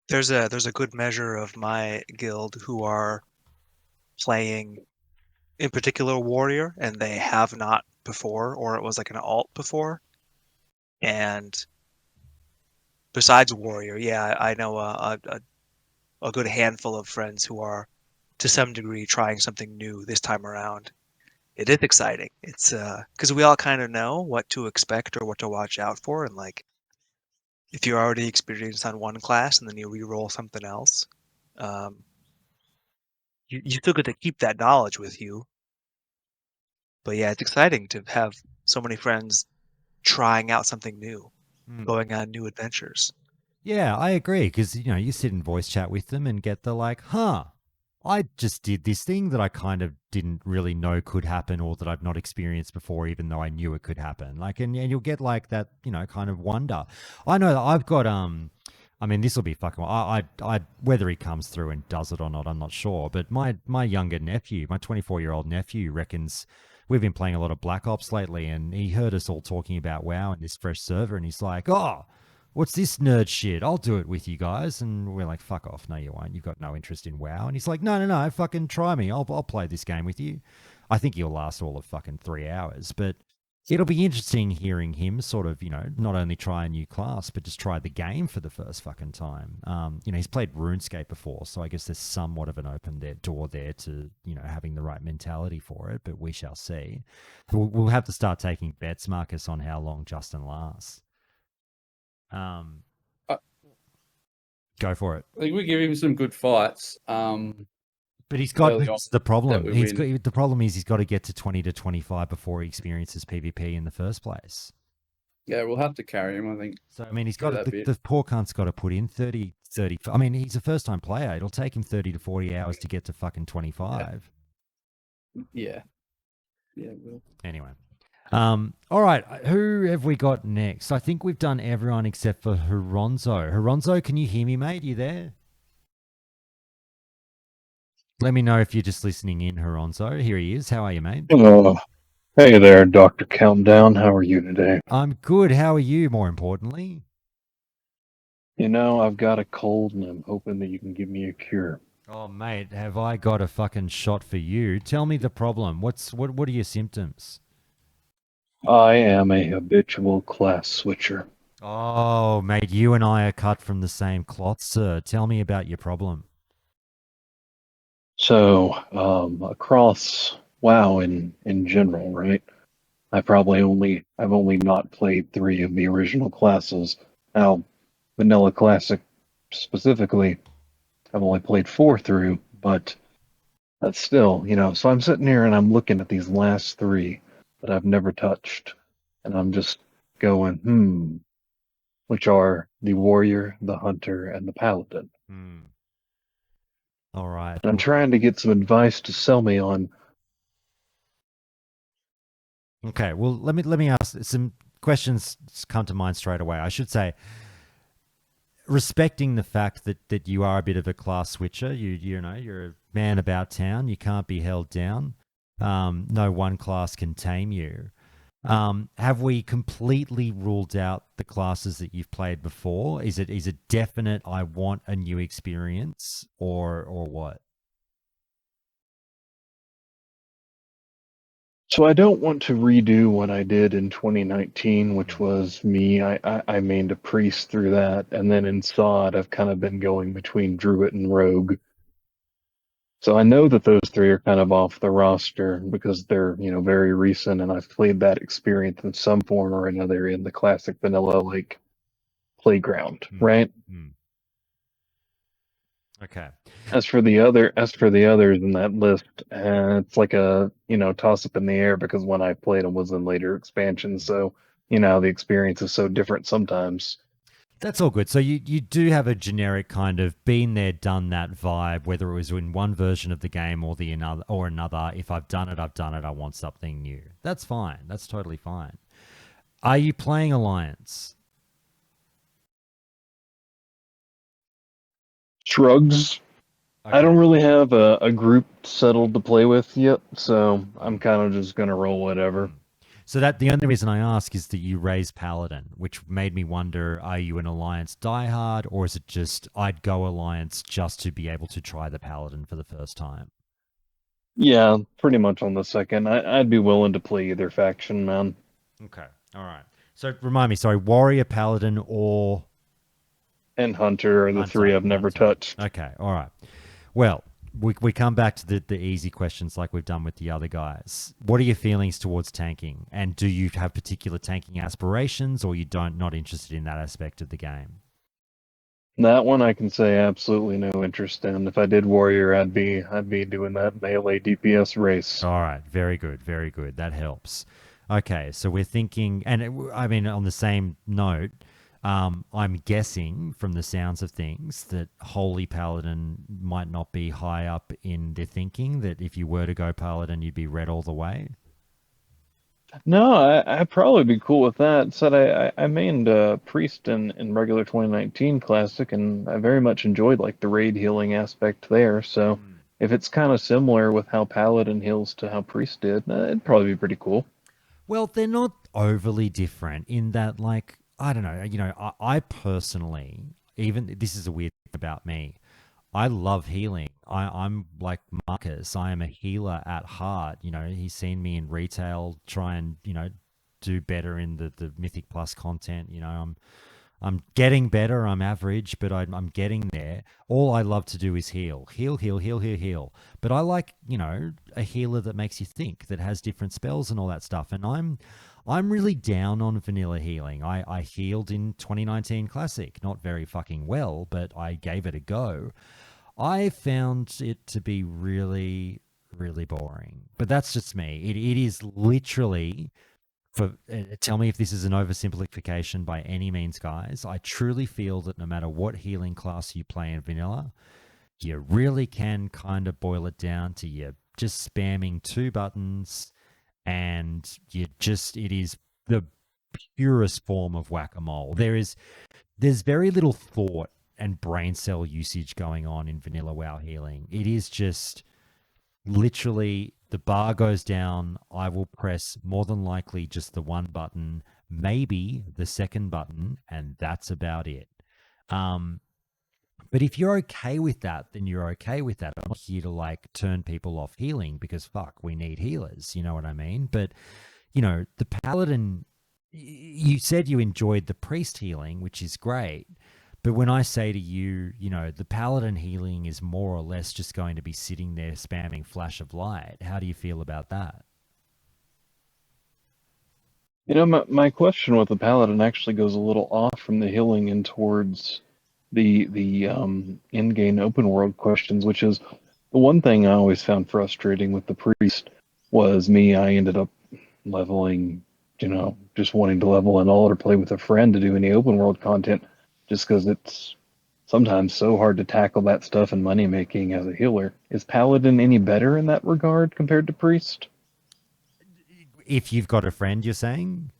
There's a good measure of my guild who are playing, in particular, warrior, and they have not before, or it was like an alt before. And besides warrior, yeah, I know a good handful of friends who are, to some degree, trying something new this time around. It is exciting. It's because we all kind of know what to expect or what to watch out for, and like if you're already experienced on one class and then you re-roll something else, you still get to keep that knowledge with you, But yeah, it's exciting to have so many friends trying out something new, going on new adventures. Yeah, I agree, because you sit in voice chat with them and get the like, I just did this thing that I kind of didn't really know could happen or that I've not experienced before, even though I knew it could happen. Like, and you'll get like that, kind of wonder. I know that I've got I mean, this will be fucking. I whether he comes through and does it or not, I'm not sure. But my younger nephew, my 24-year-old nephew, reckons we've been playing a lot of Black Ops lately, and he heard us all talking about WoW and this fresh server, and he's like, "Oh, what's this nerd shit? I'll do it with you guys." And we're like, "Fuck off! No, you won't. You've got no interest in WoW." And he's like, "No, fucking try me. I'll play this game with you." I think he'll last all of fucking 3 hours, but it'll be interesting hearing him sort of, not only try a new class, but just try the game for the first fucking time. He's played RuneScape before, so I guess there's somewhat of an open door there to, having the right mentality for it, but we shall see. We'll have to start taking bets, Marcus, on how long Justin lasts. Go for it. I think we give him some good fights. But he's got the problem. The problem is he's got to get to 20 to 25 before he experiences PvP in the first place. Yeah, we'll have to carry him, I think. So, I mean, he's got the poor cunt's got to put in 30. I mean, he's a first-time player. It'll take him 30 to 40 hours to get to fucking 25. Yeah. Yeah. Anyway. All right. Who have we got next? I think we've done everyone except for Honzo. Honzo, can you hear me, mate? You there? Let me know if you're just listening in, Honzo. Here he is. How are you, mate? Hey there, Dr. Countdown. How are you today? I'm good. How are you, more importantly? I've got a cold and I'm hoping that you can give me a cure. Oh, mate, have I got a fucking shot for you? Tell me the problem. What are your symptoms? I am a habitual class switcher. Oh, mate, you and I are cut from the same cloth, sir. Tell me about your problem. So, across WoW in general, right? I've only not played 3 of the original classes. Now, Vanilla Classic specifically, I've only played 4 through, but that's still, so I'm sitting here and I'm looking at these last 3 that I've never touched, and I'm just going, which are the Warrior, the Hunter, and the Paladin. All right. I'm trying to get some advice to sell me on. Okay, well, let me ask some questions. Come to mind straight away. I should say, respecting the fact that you are a bit of a class switcher, you're a man about town. You can't be held down. No one class can tame you. Have we completely ruled out the classes that you've played before? Is it definite? I want a new experience, or what? So I don't want to redo what I did in 2019, which was me. I mained a priest through that, and then in SOD, I've kind of been going between Druid and Rogue. So I know that those 3 are kind of off the roster because they're, very recent, and I've played that experience in some form or another in the classic vanilla playground, right? Okay. As for the others in that list, it's like a toss up in the air because when I played them was in later expansions, so the experience is so different sometimes. That's all good. So you do have a generic kind of been there, done that vibe, whether it was in one version of the game or another. If I've done it, I've done it. I want something new. That's fine. That's totally fine. Are you playing Alliance? Shrugs. Okay. I don't really have a group settled to play with yet, so I'm kind of just gonna roll whatever. So the only reason I ask is that you raise Paladin, which made me wonder, are you an Alliance diehard, or is it just I'd go Alliance just to be able to try the Paladin for the first time? Yeah, pretty much on the second. I'd be willing to play either faction, man. Okay, all right. So remind me, sorry, Warrior, Paladin, and Hunter are the 3 I've never touched. Okay, all right. Well, we come back to the easy questions like we've done with the other guys. What are your feelings towards tanking? And do you have particular tanking aspirations, or you not interested in that aspect of the game? That one I can say absolutely no interest in. If I did warrior, I'd be doing that melee DPS race. All right, very good, very good. That helps. Okay, so we're thinking, and I mean, on the same note, I'm guessing from the sounds of things that Holy Paladin might not be high up in the thinking, that if you were to go Paladin, you'd be red all the way. No, I'd probably be cool with that. Said I mained priest in regular 2019 classic, and I very much enjoyed like the raid healing aspect there. So if it's kind of similar with how paladin heals to how priest did, it'd probably be pretty cool. Well, they're not overly different in that, like, I don't know, I personally, even this is a weird thing about me. I love healing. I'm like Marcus. I am a healer at heart. He's seen me in retail try and, do better in the Mythic Plus content. I'm getting better. I'm average, but I'm getting there. All I love to do is heal. Heal, heal, heal, heal, heal. But I like, a healer that makes you think, that has different spells and all that stuff. And I'm really down on vanilla healing. I healed in 2019 Classic. Not very fucking well, but I gave it a go. I found it to be really, really boring. But that's just me. It is literally, tell me if this is an oversimplification by any means, guys. I truly feel that no matter what healing class you play in vanilla, you really can kind of boil it down to you just spamming 2 buttons, and it is the purest form of whack-a-mole. There's very little thought and brain cell usage going on in vanilla WoW healing. It is just literally the bar goes down. I will press more than likely just the one button, maybe the second button, and that's about it. But if you're okay with that, then you're okay with that. I'm not here to like turn people off healing, because fuck, we need healers. You know what I mean? But the paladin, you said you enjoyed the priest healing, which is great. But when I say to you, the paladin healing is more or less just going to be sitting there spamming flash of light. How do you feel about that? My question with the paladin actually goes a little off from the healing and towards the in-game open world questions, which is the one thing I always found frustrating with the priest was I ended up leveling, just wanting to level and all or play with a friend to do any open world content, just because it's sometimes so hard to tackle that stuff and money making as a healer. Is paladin any better in that regard compared to priest? If you've got a friend, you're saying?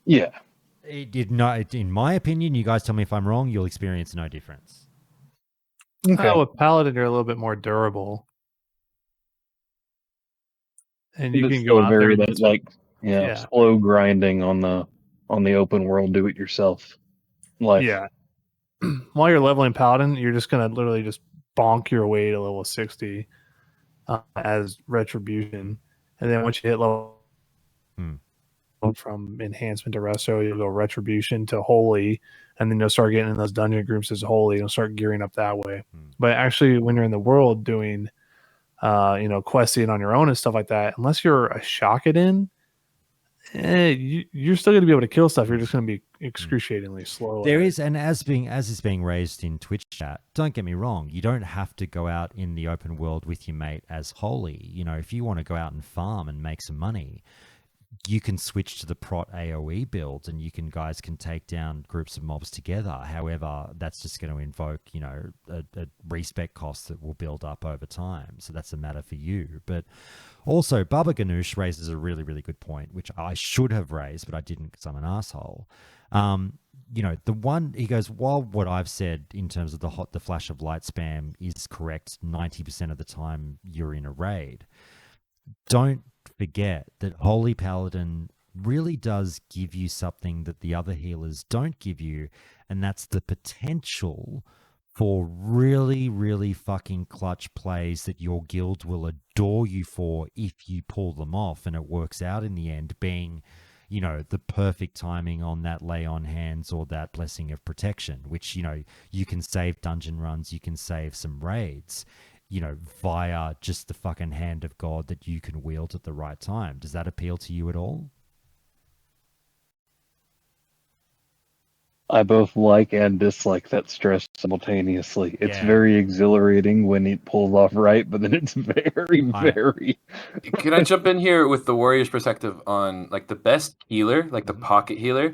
Yeah. It did not. In my opinion, you guys tell me if I'm wrong, you'll experience no difference. Okay. With paladin, you're a little bit more durable, and you can go out there and slow grinding on the open world, do it yourself life. Yeah. While you're leveling paladin, you're just gonna literally just bonk your way to level 60 as retribution, and then once you hit level from enhancement to resto, you'll go retribution to holy, and then you'll start getting in those dungeon groups as holy. You'll start gearing up that way. But actually, when you're in the world doing, questing on your own and stuff like that, unless you're a Shakadin, you're still going to be able to kill stuff. You're just going to be excruciatingly slow. There is, and as is being raised in Twitch chat, don't get me wrong, you don't have to go out in the open world with your mate as holy. If you want to go out and farm and make some money, you can switch to the prot AoE build, and guys can take down groups of mobs together. However, that's just going to invoke, a respec cost that will build up over time. So that's a matter for you. But also, Baba Ganoush raises a really, really good point, which I should have raised, but I didn't because I'm an asshole. The one, he goes, while what I've said in terms of the flash of light spam is correct 90% of the time you're in a raid, don't forget that Holy Paladin really does give you something that the other healers don't give you, and that's the potential for really, really fucking clutch plays that your guild will adore you for if you pull them off, and it works out in the end being, the perfect timing on that lay on hands or that blessing of protection, which, you can save dungeon runs, you can save some raids, via just the fucking hand of God that you can wield at the right time. Does that appeal to you at all? I both like and dislike that stress simultaneously. It's Yeah. very exhilarating when it pulls off right, but then it's very. Can I jump in here with the warrior's perspective on like the best healer, like the pocket healer,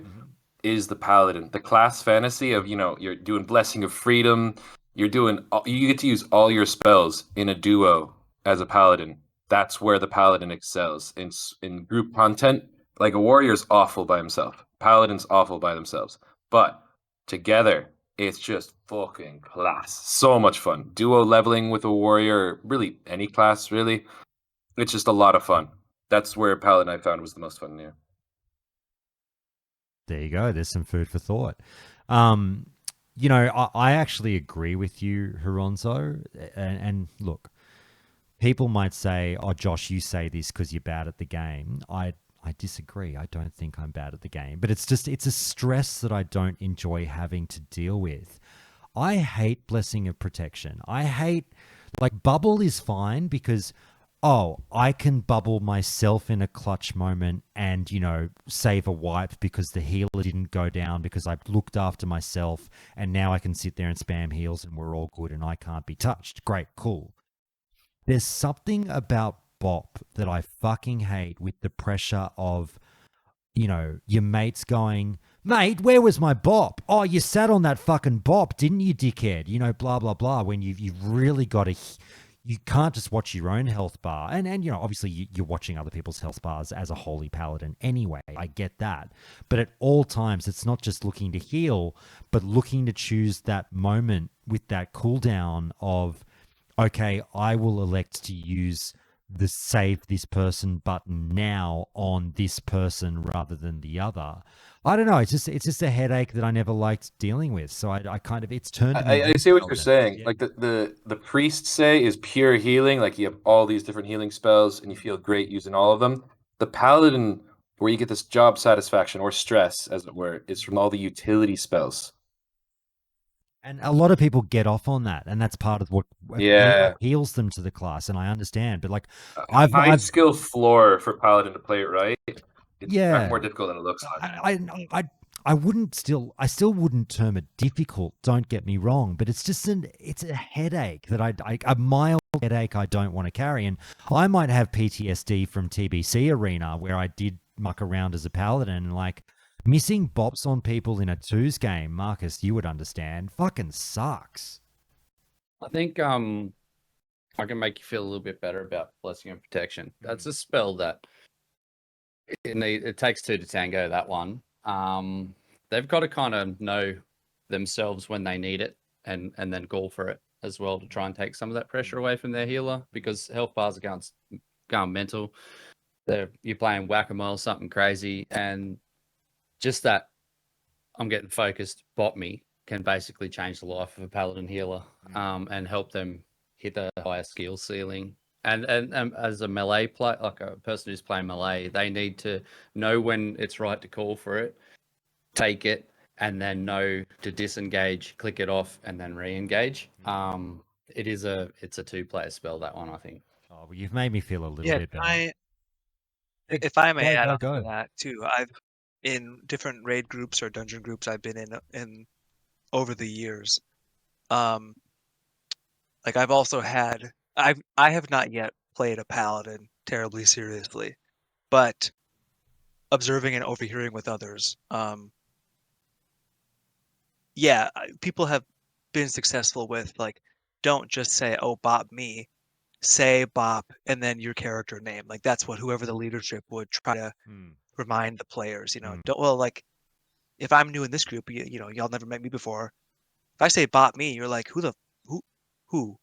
is the paladin. The class fantasy of you're doing blessing of freedom, you get to use all your spells in a duo as a paladin. That's where the paladin excels in group content. Like a warrior's awful by himself, paladin's awful by themselves, but together it's just fucking class. So much fun. Duo leveling with a warrior, really any class, really. It's just a lot of fun. That's where Paladin I found was the most fun. Yeah. There you go. There's some food for thought. I actually agree with you, Honzo. And look, people might say, "Oh, Josh, you say this because you're bad at the game." I disagree. I don't think I'm bad at the game, but it's a stress that I don't enjoy having to deal with. I hate blessing of protection. I hate bubble is fine because I can bubble myself in a clutch moment and, save a wipe because the healer didn't go down because I looked after myself and now I can sit there and spam heals and we're all good and I can't be touched. Great, cool. There's something about bop that I fucking hate with the pressure of, your mates going, "Mate, where was my bop? Oh, you sat on that fucking bop, didn't you, dickhead?" Blah, blah, blah. When you've really got to... You can't just watch your own health bar. And obviously you're watching other people's health bars as a holy paladin anyway. I get that. But at all times, it's not just looking to heal, but looking to choose that moment with that cooldown of, okay, I will elect to use the save this person button now on this person rather than the other. I don't know. It's just a headache that I never liked dealing with. So I kind of, it's turned me. I see what you're saying. Yeah. Like the priest say is pure healing. Like you have all these different healing spells and you feel great using all of them. The paladin, where you get this job satisfaction or stress, as it were, is from all the utility spells. And a lot of people get off on that, and that's part of what appeals them to the class. And I understand, but high skill floor for paladin to play it right. It's more difficult than it looks like. I still wouldn't term it difficult. Don't get me wrong, but it's just it's a headache that a mild headache I don't want to carry. And I might have PTSD from TBC Arena where I did muck around as a paladin, and missing bops on people in a twos game, Marcus, you would understand, fucking sucks. I think I can make you feel a little bit better about blessing and protection. That's a spell that it takes two to tango, that one. They've got to kind of know themselves when they need it and then call for it as well to try and take some of that pressure away from their healer, because health bars are going mental. You're playing whack-a-mole, something crazy, and just that I'm getting focused, bot me, can basically change the life of a paladin healer, and help them hit the higher skill ceiling. And as a melee player, like a person who's playing melee, they need to know when it's right to call for it, take it, and then know to disengage, click it off, and then re-engage. It's a two-player spell, that one, I think. Oh, well, you've made me feel a little bit better. If I may add on to that too, I've in different raid groups or dungeon groups I've been in over the years. I've also had I have not yet played a paladin terribly seriously, but observing and overhearing with others, people have been successful with don't just say, "Oh, bop me," say bop and then your character name. That's what whoever the leadership would try to remind the players. If I'm new in this group, y'all never met me before. If I say bop me, you're like, who?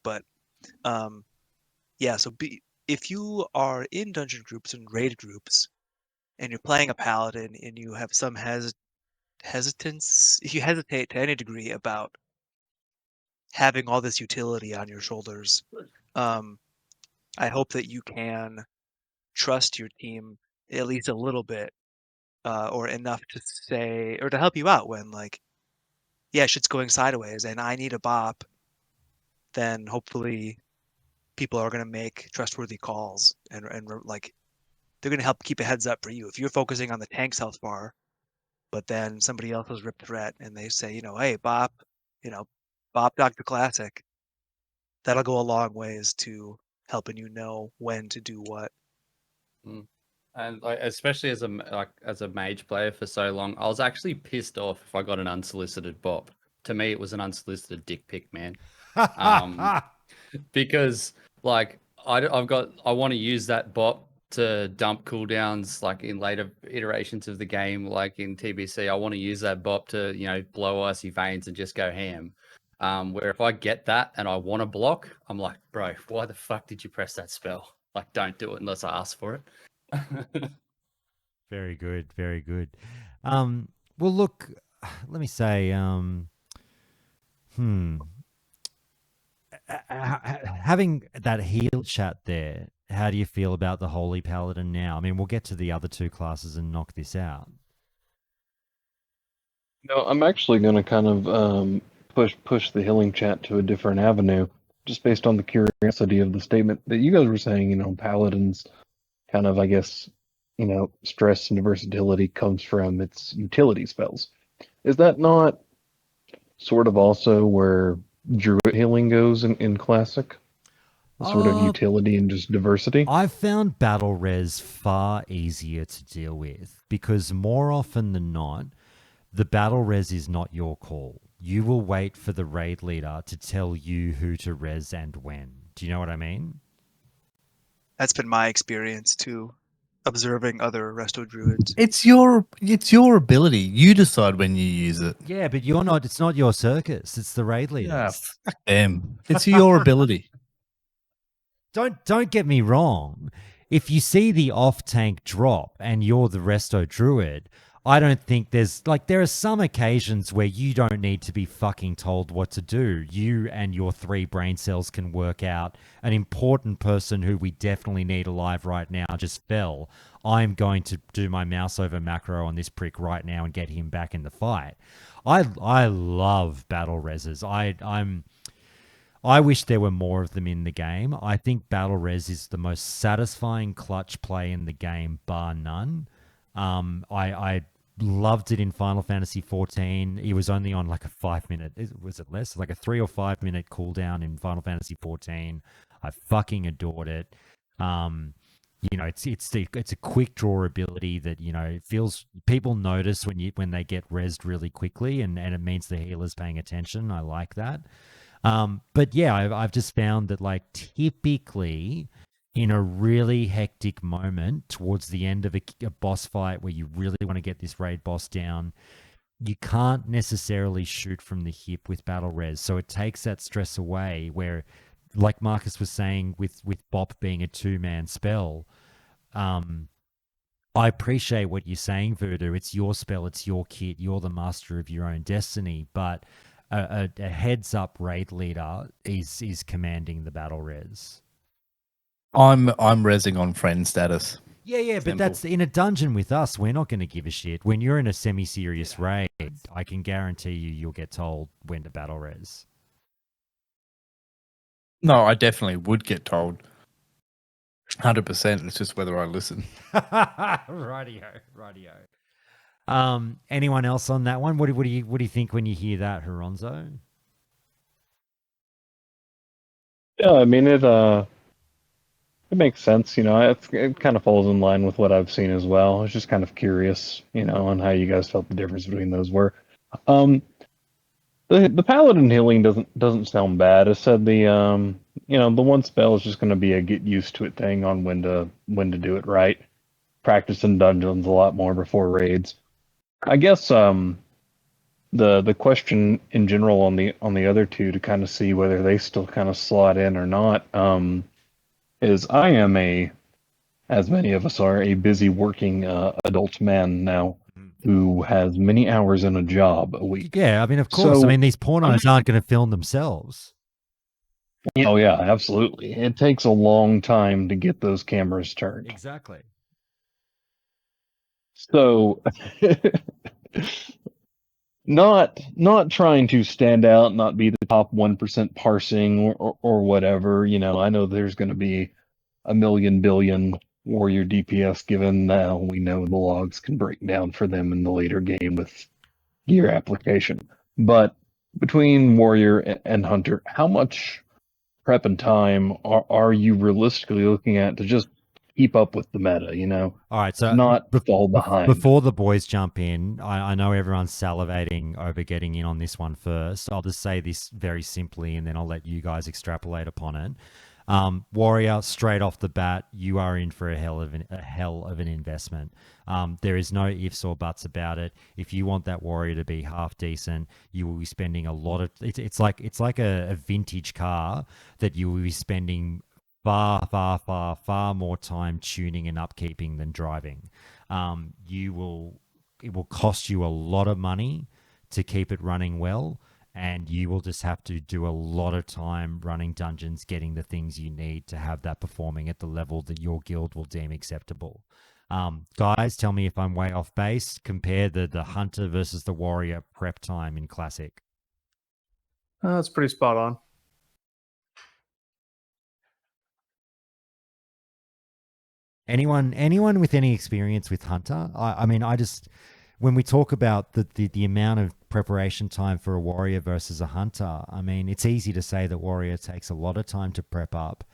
But so if you are in dungeon groups and raid groups and you're playing a paladin and you have some hesitance, if you hesitate to any degree about having all this utility on your shoulders, I hope that you can trust your team at least a little bit, or enough to say, or to help you out when shit's going sideways and I need a bop. Then hopefully people are going to make trustworthy calls and they're going to help keep a heads up for you. If you're focusing on the tank's health bar but then somebody else has ripped threat and they say, hey, Bop, Bop Dr. Classic. That'll go a long ways to helping you know when to do what. And especially as a mage player for so long, I was actually pissed off if I got an unsolicited bop. To me, it was an unsolicited dick pic, man. Because I want to use that bot to dump cooldowns like in later iterations of the game, like in TBC. I want to use that bot to blow icy veins and just go ham. Where if I get that and I want to block, I'm like, bro, why the fuck did you press that spell? Like, don't do it unless I ask for it. Very good, very good. Well, look, let me say, having that heal chat there, how do you feel about the Holy Paladin now? I mean, we'll get to the other two classes and knock this out. No, I'm actually going to kind of push the healing chat to a different avenue, just based on the curiosity of the statement that you guys were saying. Paladins kind of, I guess, stress and versatility comes from its utility spells. Is that not sort of also where druid healing goes in classic? Sort of utility and just diversity? I've found battle res far easier to deal with because more often than not, the battle res is not your call. You will wait for the raid leader to tell you who to res and when. Do you know what I mean? That's been my experience too, observing other resto druids. It's your ability. You decide when you use it. Yeah, but you're not. It's not your circus. It's the raid leaders. Yeah, fuck them. It's your ability. Don't get me wrong. If you see the off tank drop and you're the resto druid, I don't think there are some occasions where you don't need to be fucking told what to do. You and your 3 brain cells can work out an important person who we definitely need alive right now just fell. I'm going to do my mouse over macro on this prick right now and get him back in the fight. I love battle reses. I wish there were more of them in the game. I think battle res is the most satisfying clutch play in the game, bar none. I loved it in Final Fantasy 14. It was only on like a 5-minute, was it less? Like a 3 or 5 minute cooldown in Final Fantasy 14. I fucking adored it. It's a quick draw ability that it feels people notice when they get rezzed really quickly, and it means the healer's paying attention. I like that. But yeah, I've just found that like typically in a really hectic moment towards the end of a boss fight where you really want to get this raid boss down, you can't necessarily shoot from the hip with battle res. So it takes that stress away where, like Marcus was saying, with Bop being a 2-man spell, I appreciate what you're saying, Voodoo. It's your spell, it's your kit, you're the master of your own destiny, but a heads up raid leader is commanding the battle res. I'm rezzing on friend status. Yeah, but that's in a dungeon with us. We're not going to give a shit. When you're in a semi-serious raid, I can guarantee you'll get told when to battle res. No, I definitely would get told. 100%. It's just whether I listen. Rightio. Anyone else on that one? What do you think when you hear that, Honzo? Yeah, I mean it makes sense. It kind of falls in line with what I've seen as well. I was just kind of curious, on how you guys felt the difference between those were. The paladin healing doesn't sound bad. I said the one spell is just going to be a get used to it thing on when to do it right. Practice in dungeons a lot more before raids. I guess the question in general on the other two to kind of see whether they still kind of slot in or not is I am as many of us are, a busy working adult man now who has many hours in a job a week. Yeah, I mean, of course. So, these pornos aren't going to film themselves. Oh yeah, absolutely. It takes a long time to get those cameras turned. Exactly. So not trying to stand out, not be the top 1% parsing or whatever. I know there's going to be a million billion warrior DPS, given now we know the logs can break down for them in the later game with gear application. But between warrior and hunter, how much prep and time are you realistically looking at to just keep up with the meta, you know? All right, so not fall behind. Before the boys jump in, I know everyone's salivating over getting in on this one first. I'll just say this very simply, and then I'll let you guys extrapolate upon it. Warrior, straight off the bat, you are in for a hell of an investment. There is no ifs or buts about it. If you want that warrior to be half decent, you will be spending a lot of. It's like a vintage car that you will be spending far more time tuning and upkeeping than driving. It will cost you a lot of money to keep it running well, and you will just have to do a lot of time running dungeons, getting the things you need to have that performing at the level that your guild will deem acceptable. Guys, tell me if I'm way off base. Compare the hunter versus the warrior prep time in Classic. That's pretty spot on. Anyone with any experience with hunter? I mean, when we talk about the amount of preparation time for a warrior versus a hunter, I mean, it's easy to say that warrior takes a lot of time to prep up.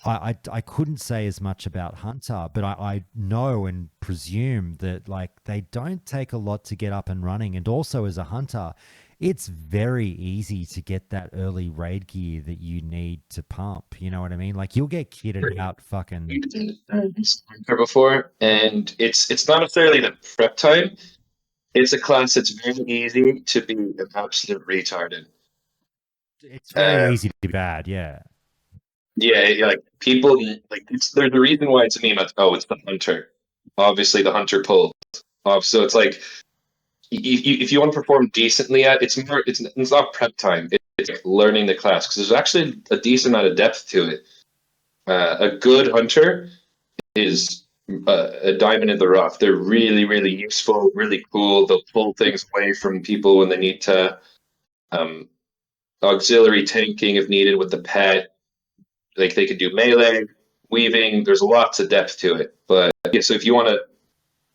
I couldn't say as much about hunter, but I know and presume that like they don't take a lot to get up and running. And also as a hunter, it's very easy to get that early raid gear that you need to pump. You know what I mean? Like you'll get kitted out fucking before, and it's not necessarily the prep time. It's a class that's very easy to be an absolute retarded. It's very easy to be bad, yeah. Yeah, like people like there's a reason why it's a meme. It's the hunter. Obviously, the hunter pulled off. So it's like if you want to perform decently at it's not prep time. It's learning the class because there's actually a decent amount of depth to it. A good hunter is a diamond in the rough. They're really, really useful, really cool. They'll pull things away from people when they need to. Auxiliary tanking if needed with the pet. Like they could do melee, weaving. There's lots of depth to it. But yeah, so if you want to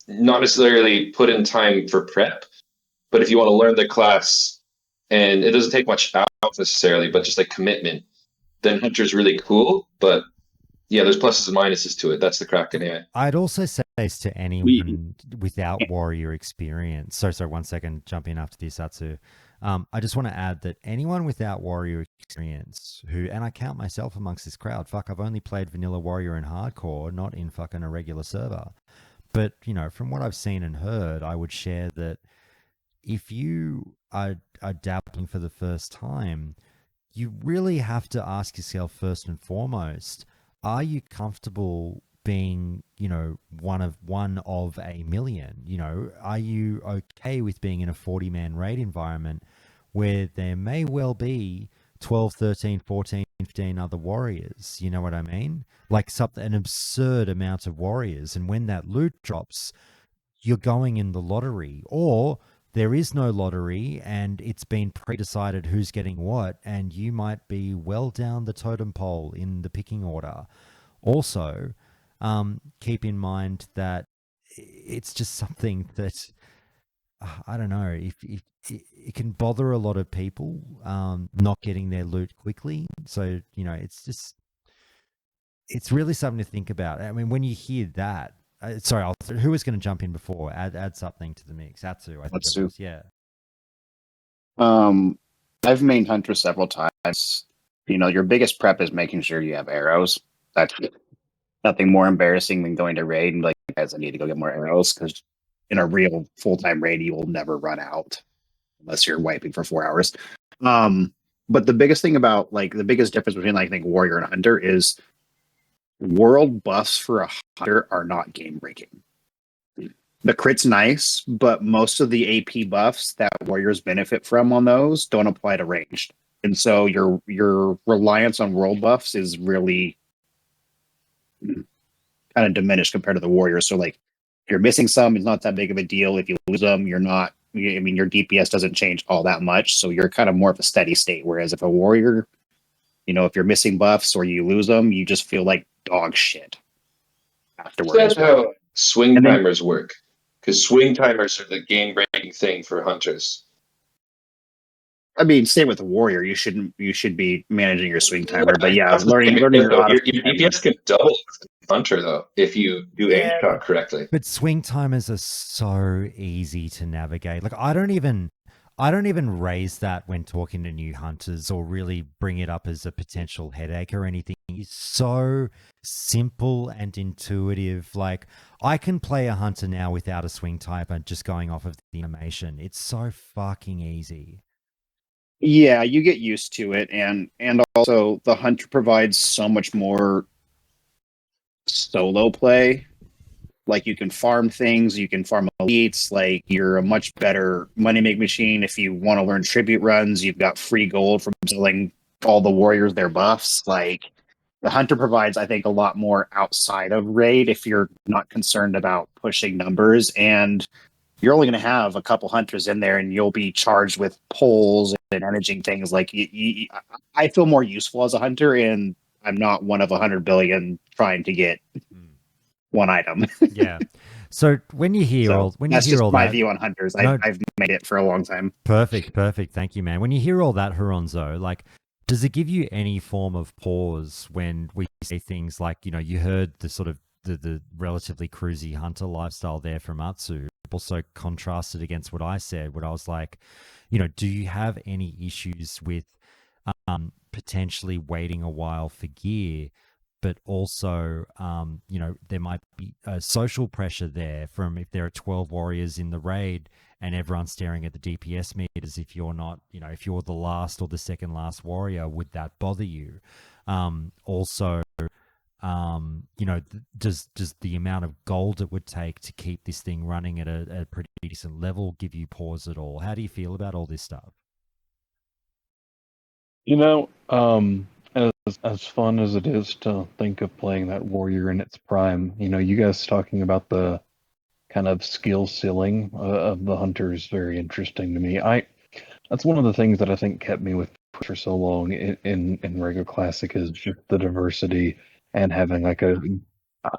not necessarily put in time for prep, but if you want to learn the class, and it doesn't take much out necessarily, but just like commitment, then Hunter's really cool. But yeah, there's pluses and minuses to it. That's the Kraken AI. I'd also say this to anyone without warrior experience. Sorry, 1 second, jump in after this, Atsu. I just want to add that anyone without warrior experience and I count myself amongst this crowd, fuck, I've only played vanilla warrior in hardcore, not in fucking a regular server. But, you know, from what I've seen and heard, I would share that if you are dabbling for the first time, you really have to ask yourself first and foremost, are you comfortable being, you know, one of a million? You know, are you okay with being in a 40-man raid environment where there may well be 12, 13, 14, 15 other warriors? You know what I mean? Like an absurd amount of warriors. And when that loot drops, you're going in the lottery, or there is no lottery and it's been pre-decided who's getting what, and you might be well down the totem pole in the picking order. Also, keep in mind that it's just something that, I don't know, if it can bother a lot of people not getting their loot quickly. So, you know, it's really something to think about. I mean, when you hear that, sorry, who was going to jump in before? Add something to the mix. Atsu, I think it was. Yeah. I've mained Hunter several times. You know, your biggest prep is making sure you have arrows. That's nothing more embarrassing than going to raid and like, guys, I need to go get more arrows, because in a real full-time raid, you will never run out unless you're wiping for 4 hours. But the biggest thing about, like, the biggest difference between, like, I think warrior and hunter is world buffs for a hunter are not game breaking. The crit's nice, but most of the AP buffs that warriors benefit from on those don't apply to ranged. And so your reliance on world buffs is really kind of diminished compared to the warriors. So like if you're missing some, it's not that big of a deal. If you lose them, your DPS doesn't change all that much. So you're kind of more of a steady state. Whereas if a warrior, you know, if you're missing buffs or you lose them, you just feel like dog shit. afterwards. That's how swing timers work, because swing timers are the game-breaking thing for hunters. I mean, same with the warrior. You should be managing your swing timer, but yeah, learning your DPS can double hunter though if you do aim shot correctly. But swing timers are so easy to navigate. Like I don't even raise that when talking to new hunters or really bring it up as a potential headache or anything. It's so simple and intuitive. Like I can play a hunter now without a swing timer just going off of the animation. It's so fucking easy. Yeah, you get used to it, and also the hunter provides so much more solo play. Like you can farm things, you can farm elites. Like you're a much better money make machine if you want to learn tribute runs. You've got free gold from selling all the warriors their buffs. Like the hunter provides, I think, a lot more outside of raid if you're not concerned about pushing numbers, and you're only going to have a couple hunters in there, and you'll be charged with polls and managing things. Like I feel more useful as a hunter, and I'm not one of 100 billion trying to get one item. Yeah. So when you hear all my that, view on hunters. No. I've made it for a long time. Perfect. Thank you, man. When you hear all that, Honzo, like, does it give you any form of pause when we say things like, you know, you heard the sort of the relatively cruisy hunter lifestyle there from Atsu, also contrasted against what I said, what I was like, you know, do you have any issues with potentially waiting a while for gear? But also, you know, there might be a social pressure there from if there are 12 warriors in the raid and everyone's staring at the DPS meters. If you're not, you know, if you're the last or the second last warrior, would that bother you? Also, you know, does the amount of gold it would take to keep this thing running at a pretty decent level give you pause at all? How do you feel about all this stuff? You know, as fun as it is to think of playing that warrior in its prime, you know, you guys talking about the kind of skill ceiling of the hunter is very interesting to me. That's one of the things that I think kept me with for so long in regular classic is just the diversity and having like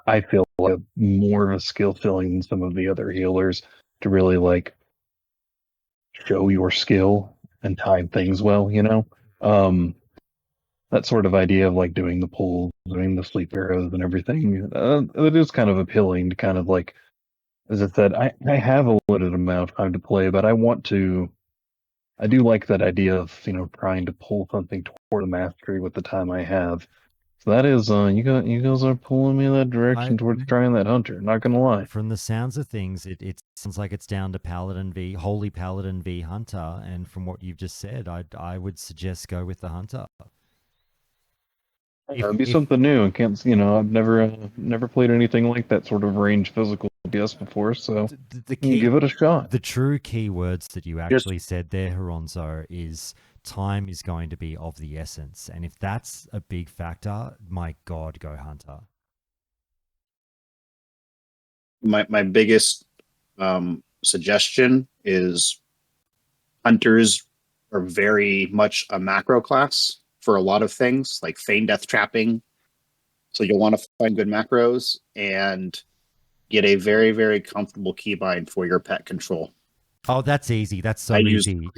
I feel like more of a skill ceiling than some of the other healers to really like show your skill and time things well, you know. That sort of idea of like doing the pulls, doing the sleep arrows and everything, it is kind of appealing to kind of like, as I said, I have a limited amount of time to play, but I do like that idea of, you know, trying to pull something toward the mastery with the time I have. So that is, you guys are pulling me in that direction towards trying that hunter, not gonna lie. From the sounds of things, it sounds like it's down to Holy Paladin v Hunter, and from what you've just said, I would suggest go with the Hunter. It'd be something new. I can't, you know, I've never played anything like that sort of range physical DPS before, so give it a shot. The true key words that you actually said there, Honzo, is time is going to be of the essence, and if that's a big factor, my God, go Hunter. My biggest suggestion is hunters are very much a macro class for a lot of things, like feign death trapping. So you'll want to find good macros and get a very, very comfortable keybind for your pet control. Oh, that's easy. That's so easy.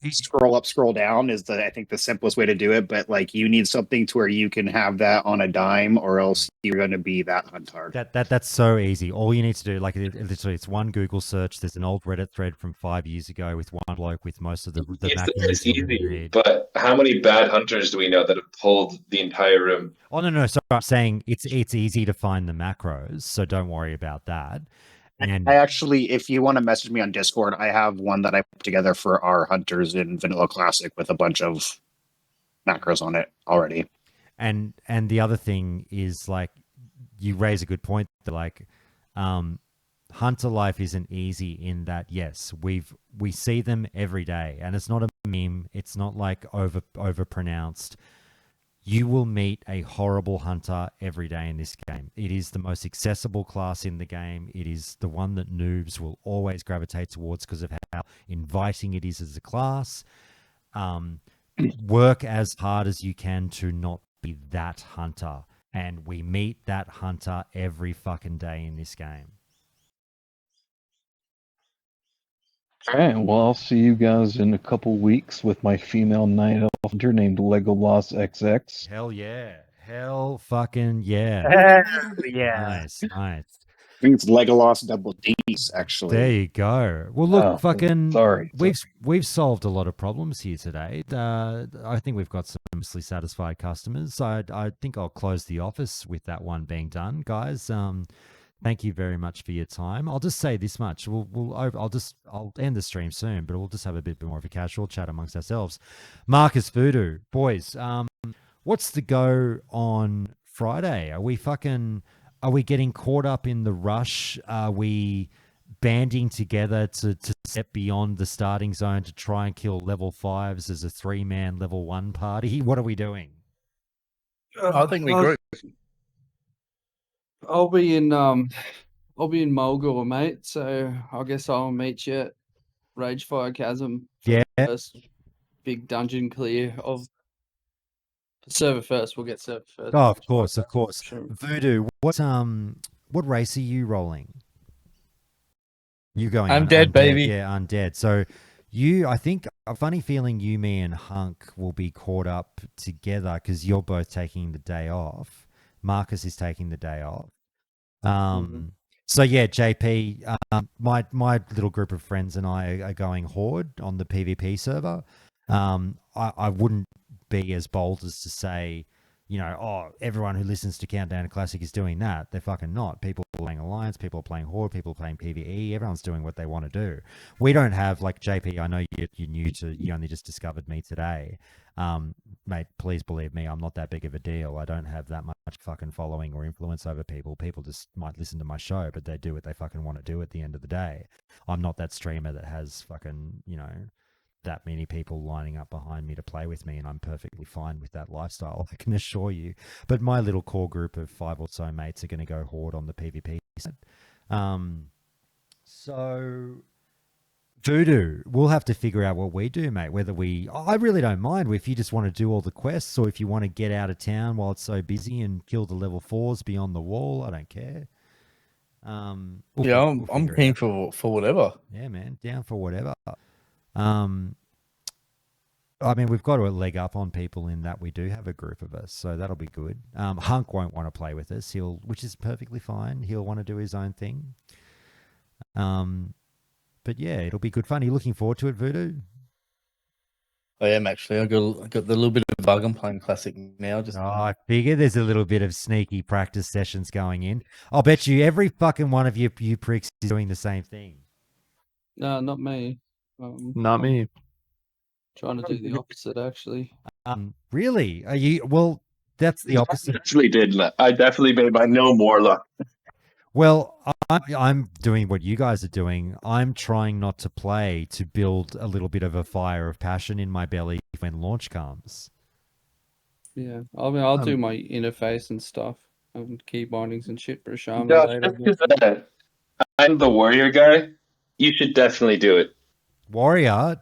Scroll up, scroll down is I think the simplest way to do it. But like you need something to where you can have that on a dime, or else you're going to be that huntard. That's so easy. All you need to do, like literally, it's one Google search. There's an old Reddit thread from 5 years ago with one bloke with most of the It's easy, but how many bad hunters do we know that have pulled the entire room? Oh no! So I'm saying it's easy to find the macros, so don't worry about that. And I actually, if you want to message me on Discord, I have one that I put together for our hunters in Vanilla Classic with a bunch of macros on it already. And the other thing is, like, you raise a good point that, like, hunter life isn't easy in that, yes, we see them every day, and it's not a meme. It's not like over pronounced. You will meet a horrible hunter every day in this game. It is the most accessible class in the game. It is the one that noobs will always gravitate towards because of how inviting it is as a class. Work as hard as you can to not be that hunter. and we meet that hunter every fucking day in this game. All right, well, I'll see you guys in a couple weeks with my female night elf hunter named Legolas XX. Hell yeah. Hell fucking yeah. Nice. I think it's Legolas double D's, actually. There you go. Well, look, Sorry. we've solved a lot of problems here today. I think we've got some mostly satisfied customers. I think I'll close the office with that one being done, guys. Thank you very much for your time. I'll just say this much. I'll end the stream soon, but we'll just have a bit more of a casual chat amongst ourselves. Marcus, Voodoo, boys, what's the go on Friday? Are we getting caught up in the rush? Are we banding together to step beyond the starting zone to try and kill level 5s as a 3-man level 1 party? What are we doing? I think we group. I'll be in Mulgore, mate. So I guess I'll meet you at Ragefire Chasm. Yeah. First big dungeon clear of server first. We'll get server first. Oh, of course. Sure. Voodoo, what race are you rolling? You going? I'm dead, undead, baby. Yeah, undead. So I think a funny feeling you, me, and Hunk will be caught up together because you're both taking the day off. Marcus is taking the day off. So yeah, JP, my little group of friends and I are going Horde on the PvP server. I wouldn't be as bold as to say, everyone who listens to Countdown to Classic is doing that. They're fucking not. People are playing Alliance, people are playing Horde, people are playing PvE. Everyone's doing what they want to do. We don't have, like, JP, I know you're new to, you only just discovered me today. Mate, please believe me, I'm not that big of a deal. I don't have that much fucking following or influence over people. People just might listen to my show, but they do what they fucking want to do at the end of the day. I'm not that streamer that has fucking, that many people lining up behind me to play with me, and I'm perfectly fine with that lifestyle, I can assure you. But my little core group of 5 or so mates are going to go Horde on the PvP side. So Voodoo, we'll have to figure out what we do, mate. I really don't mind if you just want to do all the quests, or if you want to get out of town while it's so busy and kill the level 4s beyond the wall. I don't care. I'm keen for whatever. Yeah, man, down for whatever. I mean, we've got a leg up on people in that we do have a group of us, so that'll be good. Hunk won't want to play with us, which is perfectly fine. He'll want to do his own thing. But yeah, it'll be good fun. Are you looking forward to it, Voodoo? I am actually. I got the little bit of bug. I'm playing Classic now. I figure there's a little bit of sneaky practice sessions going in. I'll bet you every fucking one of you pricks is doing the same thing. No, not me. Not me. Trying to do the opposite, actually. Really? Are you? Well, that's the opposite. I definitely made my no more luck. Well, I'm doing what you guys are doing. I'm trying not to play to build a little bit of a fire of passion in my belly when launch comes. Yeah, I mean, I'll do my interface and stuff and key bindings and shit for a shaman later. I'm the warrior guy. You should definitely do it. Warrior?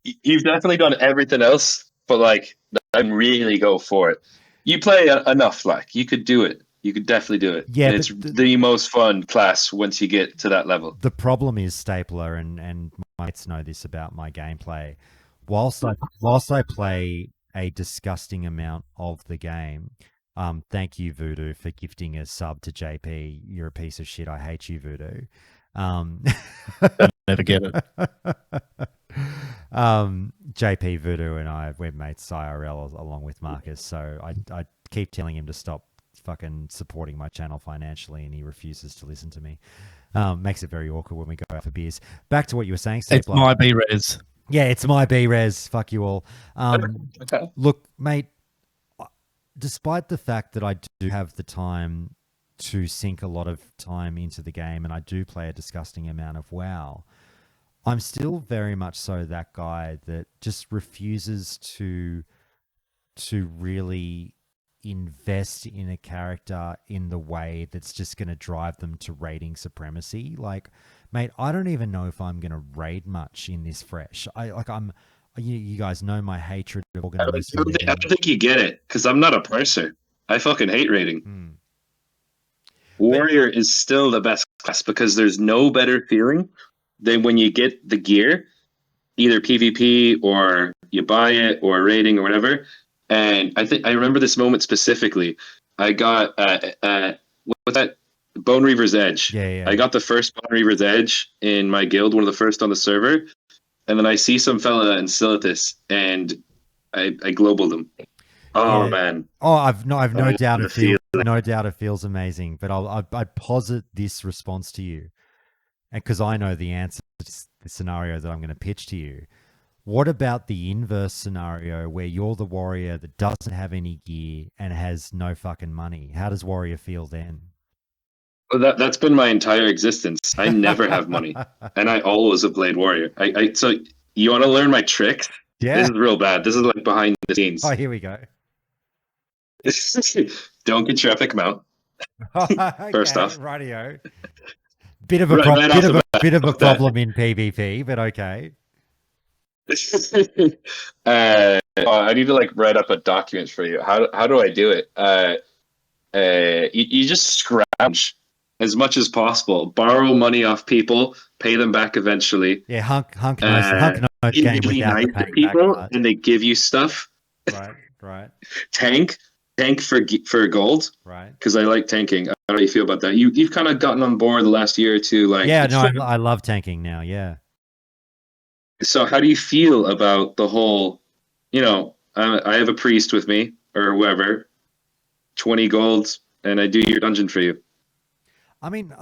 You've definitely done everything else, but I'd really go for it. You play enough, you could do it. You could definitely do it. Yeah, and it's the most fun class once you get to that level. The problem is, Stapler, and my mates know this about my gameplay. Whilst I play a disgusting amount of the game, thank you, Voodoo, for gifting a sub to JP. You're a piece of shit. I hate you, Voodoo. Never get it. JP, Voodoo, and we're mates IRL along with Marcus, so I keep telling him to stop fucking supporting my channel financially, and he refuses to listen to me. Makes it very awkward when we go out for beers. Back to what you were saying, Stapler. It's my B-Res. Yeah, it's my B-Res. Fuck you all. Okay. Look, mate, despite the fact that I do have the time to sink a lot of time into the game, and I do play a disgusting amount of WoW, I'm still very much so that guy that just refuses to really invest in a character in the way that's just going to drive them to raiding supremacy. Mate, I don't even know if I'm going to raid much in this fresh. You guys know my hatred of organized. I don't think you get it, because I'm not a parser. I fucking hate raiding. Hmm. Warrior is still the best class because there's no better feeling than when you get the gear, either PvP or you buy it or raiding or whatever. And I remember this moment specifically. I got what's that? Bone Reaver's Edge. Yeah. I got the first Bone Reaver's Edge in my guild, one of the first on the server. And then I see some fella in Silithus, and I global them. Oh Yeah. man. Oh, I've no doubt the it feels no doubt it feels amazing. But I'd posit this response to you, and because I know the answer to the scenario that I'm going to pitch to you. What about the inverse scenario where you're the warrior that doesn't have any gear and has no fucking money? How does warrior feel then? Well, that's been my entire existence. I never have money, and I always have played warrior. So you want to learn my tricks? Yeah. This is real bad. This is like behind the scenes. Oh, here we go. Don't get your epic mount. Okay, First off, rightio. Bit of a problem in PvP, but okay. I need to like write up a document for you. How do I do it? You just scrounge as much as possible. Borrow money off people, pay them back eventually. Yeah, hunk knows game without nice the paying people, back. And they give you stuff. Right. Tank for gold. Right. Because I like tanking. I don't know how you feel about that. You've kind of gotten on board the last year or two. Like, yeah, no, I love tanking now. Yeah. So how do you feel about the whole, I have a priest with me or whoever, 20 golds, and I do your dungeon for you. I mean,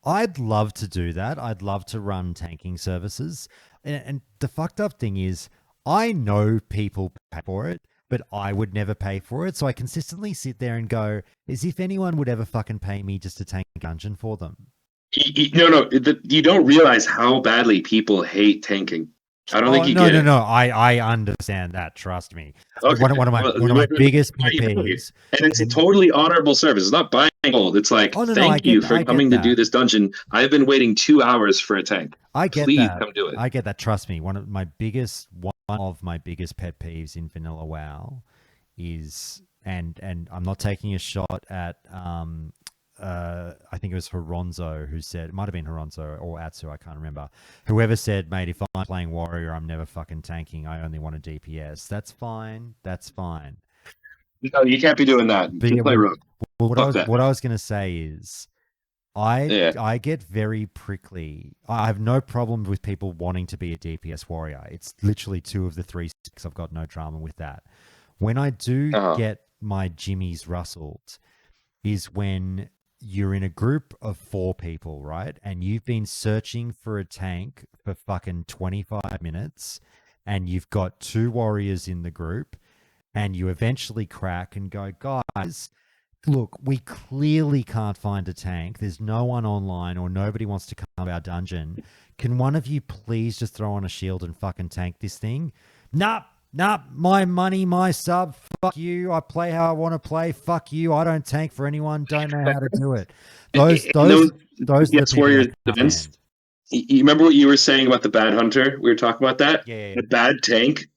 I'd love to do that. I'd love to run tanking services. And the fucked up thing is, I know people pay for it, but I would never pay for it. So I consistently sit there and go, as if anyone would ever fucking pay me just to tank a dungeon for them. No, you don't realize how badly people hate tanking. I don't think you get it. No. I understand that. Trust me. Okay. One of my biggest pet peeves. And it's a totally honorable service. It's not buying gold. It's like, thank you for coming to do this dungeon. I've been waiting 2 hours for a tank. Please come do it. I get that. Trust me. One of my biggest pet peeves in Vanilla WoW is, and I'm not taking a shot at I think it was Honzo who said, it might have been Honzo or Atsu, I can't remember. Whoever said, mate, if I'm playing warrior, I'm never fucking tanking. I only want a DPS. That's fine. No, you can't be doing that. Just play rogue. What I was going to say is, I get very prickly. I have no problem with people wanting to be a DPS warrior. It's literally 2 of the 3 sticks. I've got no drama with that. When I do get my jimmies rustled is when you're in a group of 4 people, right? And you've been searching for a tank for fucking 25 minutes and you've got 2 warriors in the group and you eventually crack and go, guys, look, we clearly can't find a tank. There's no one online or nobody wants to come to our dungeon. Can one of you please just throw on a shield and fucking tank this thing? Nah, my money, my sub, fuck you. I play how I want to play. Fuck you. I don't tank for anyone. Don't know how to do it. Those yes, warriors defense. You remember what you were saying about the bad hunter? We were talking about that? Yeah. The bad tank,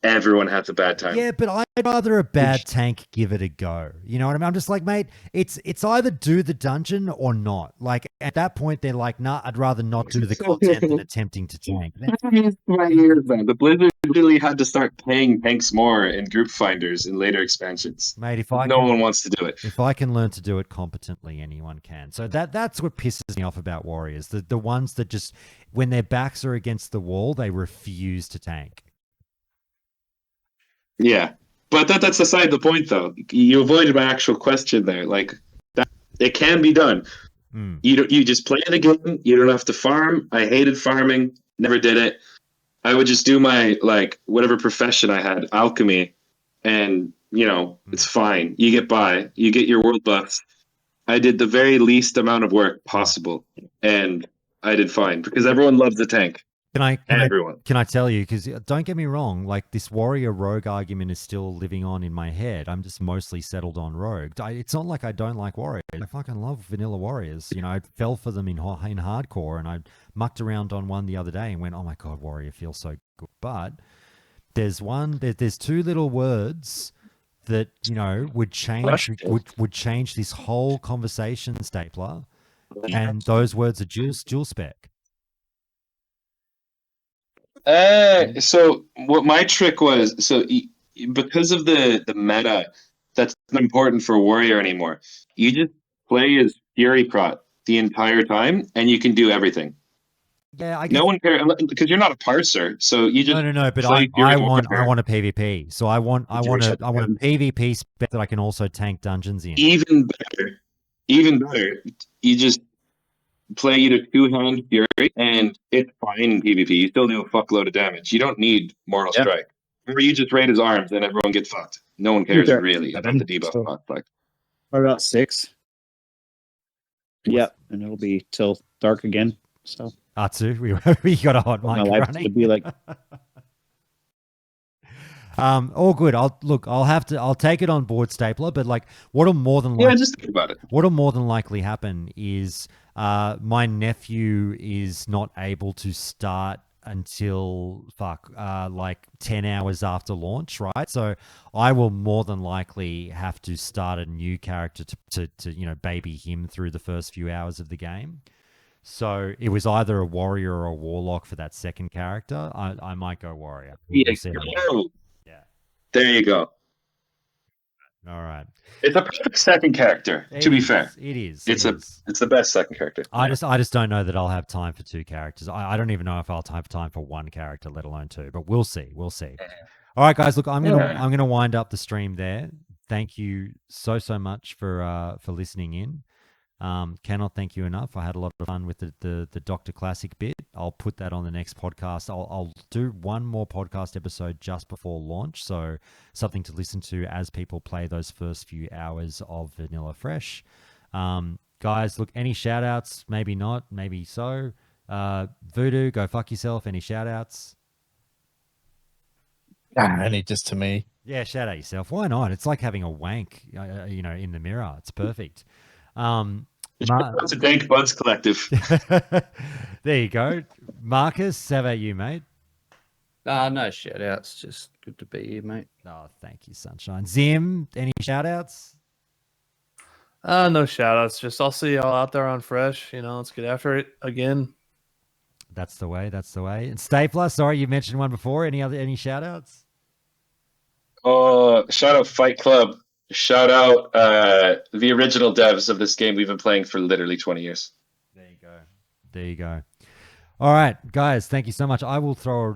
everyone has a bad time. Yeah, but I'd rather a bad tank give it a go. You know what I mean? I'm just like, mate, it's either do the dungeon or not. Like, at that point, they're like, nah, I'd rather not do the content than attempting to tank. The Blizzard really had to start paying tanks more in group finders in later expansions. Mate, no one wants to do it. If I can learn to do it competently, anyone can. So that's what pisses me off about warriors. The ones that just, when their backs are against the wall, they refuse to tank. Yeah, but that's aside the point, though. You avoided my actual question there. Like, that, it can be done. You just play the game. You don't have to farm. I hated farming. Never did it. I would just do my, like, whatever profession I had, alchemy, and, it's fine. You get by. You get your world buffs. I did the very least amount of work possible, and I did fine, because everyone loves the tank. Can I tell you, because don't get me wrong, like this warrior rogue argument is still living on in my head. I'm just mostly settled on rogue. It's not like I don't like warriors. I fucking love vanilla warriors. I fell for them in hardcore, and I mucked around on one the other day and went, oh my god, warrior feels so good. But there's 2 little words that would change would change this whole conversation, Stapler. And those words are dual spec. So what my trick was, because of the meta, that's not important for Warrior anymore. You just play as Fury Prot the entire time, and you can do everything. Yeah, I guess no one cares because you're not a parser, so you just no. But play I Fury want Warfare. a PvP. So I want a PvP spec that I can also tank dungeons in. Even better. You just play either two-hand Fury, and it's fine in PvP. You still do a fuckload of damage. You don't need Mortal Strike. Or you just raid his arms and everyone gets fucked. No one cares really about the debuff cost. Like, what about 6? Yep, and it'll be till dark again. So Atsu, we got a hot mic running. Would be like all good. I'll take it on board, Stapler. But like, what'll more than just think about it. What'll more than likely happen is my nephew is not able to start until like 10 hours after launch, right? So I will more than likely have to start a new character to baby him through the first few hours of the game. So it was either a warrior or a warlock for that second character. I might go warrior. Yeah. There you go. All right. It's a perfect second character. To be fair, it is. It's the best second character. I just don't know that I'll have time for two characters. I don't even know if I'll have time for one character, let alone two. But we'll see. We'll see. All right, guys. Look, I'm gonna wind up the stream there. Thank you so much for listening in. Cannot thank you enough. I had a lot of fun with the Dr. Classic bit. I'll put that on the next podcast. I'll do one more podcast episode just before launch, so something to listen to as people play those first few hours of Vanilla Fresh. Guys, look, any shout outs? Maybe not, maybe so. Voodoo, go fuck yourself. Any shout outs? Only just to me. Yeah, shout out yourself. Why not? It's like having a wank, in the mirror. It's perfect. It's a Dank Buds Collective. There you go. Marcus, how about you, mate? No shout outs. Just good to be here, mate. Oh, thank you, Sunshine. Zim, any shout outs? No shout outs. Just I'll see y'all out there on Fresh. Let's get after it again. That's the way. And Stapler, sorry, you mentioned one before. Any shout outs? Shout out Fight Club. Shout out the original devs of this game we've been playing for literally 20 years. There you go. All right, guys, thank you so much. I will throw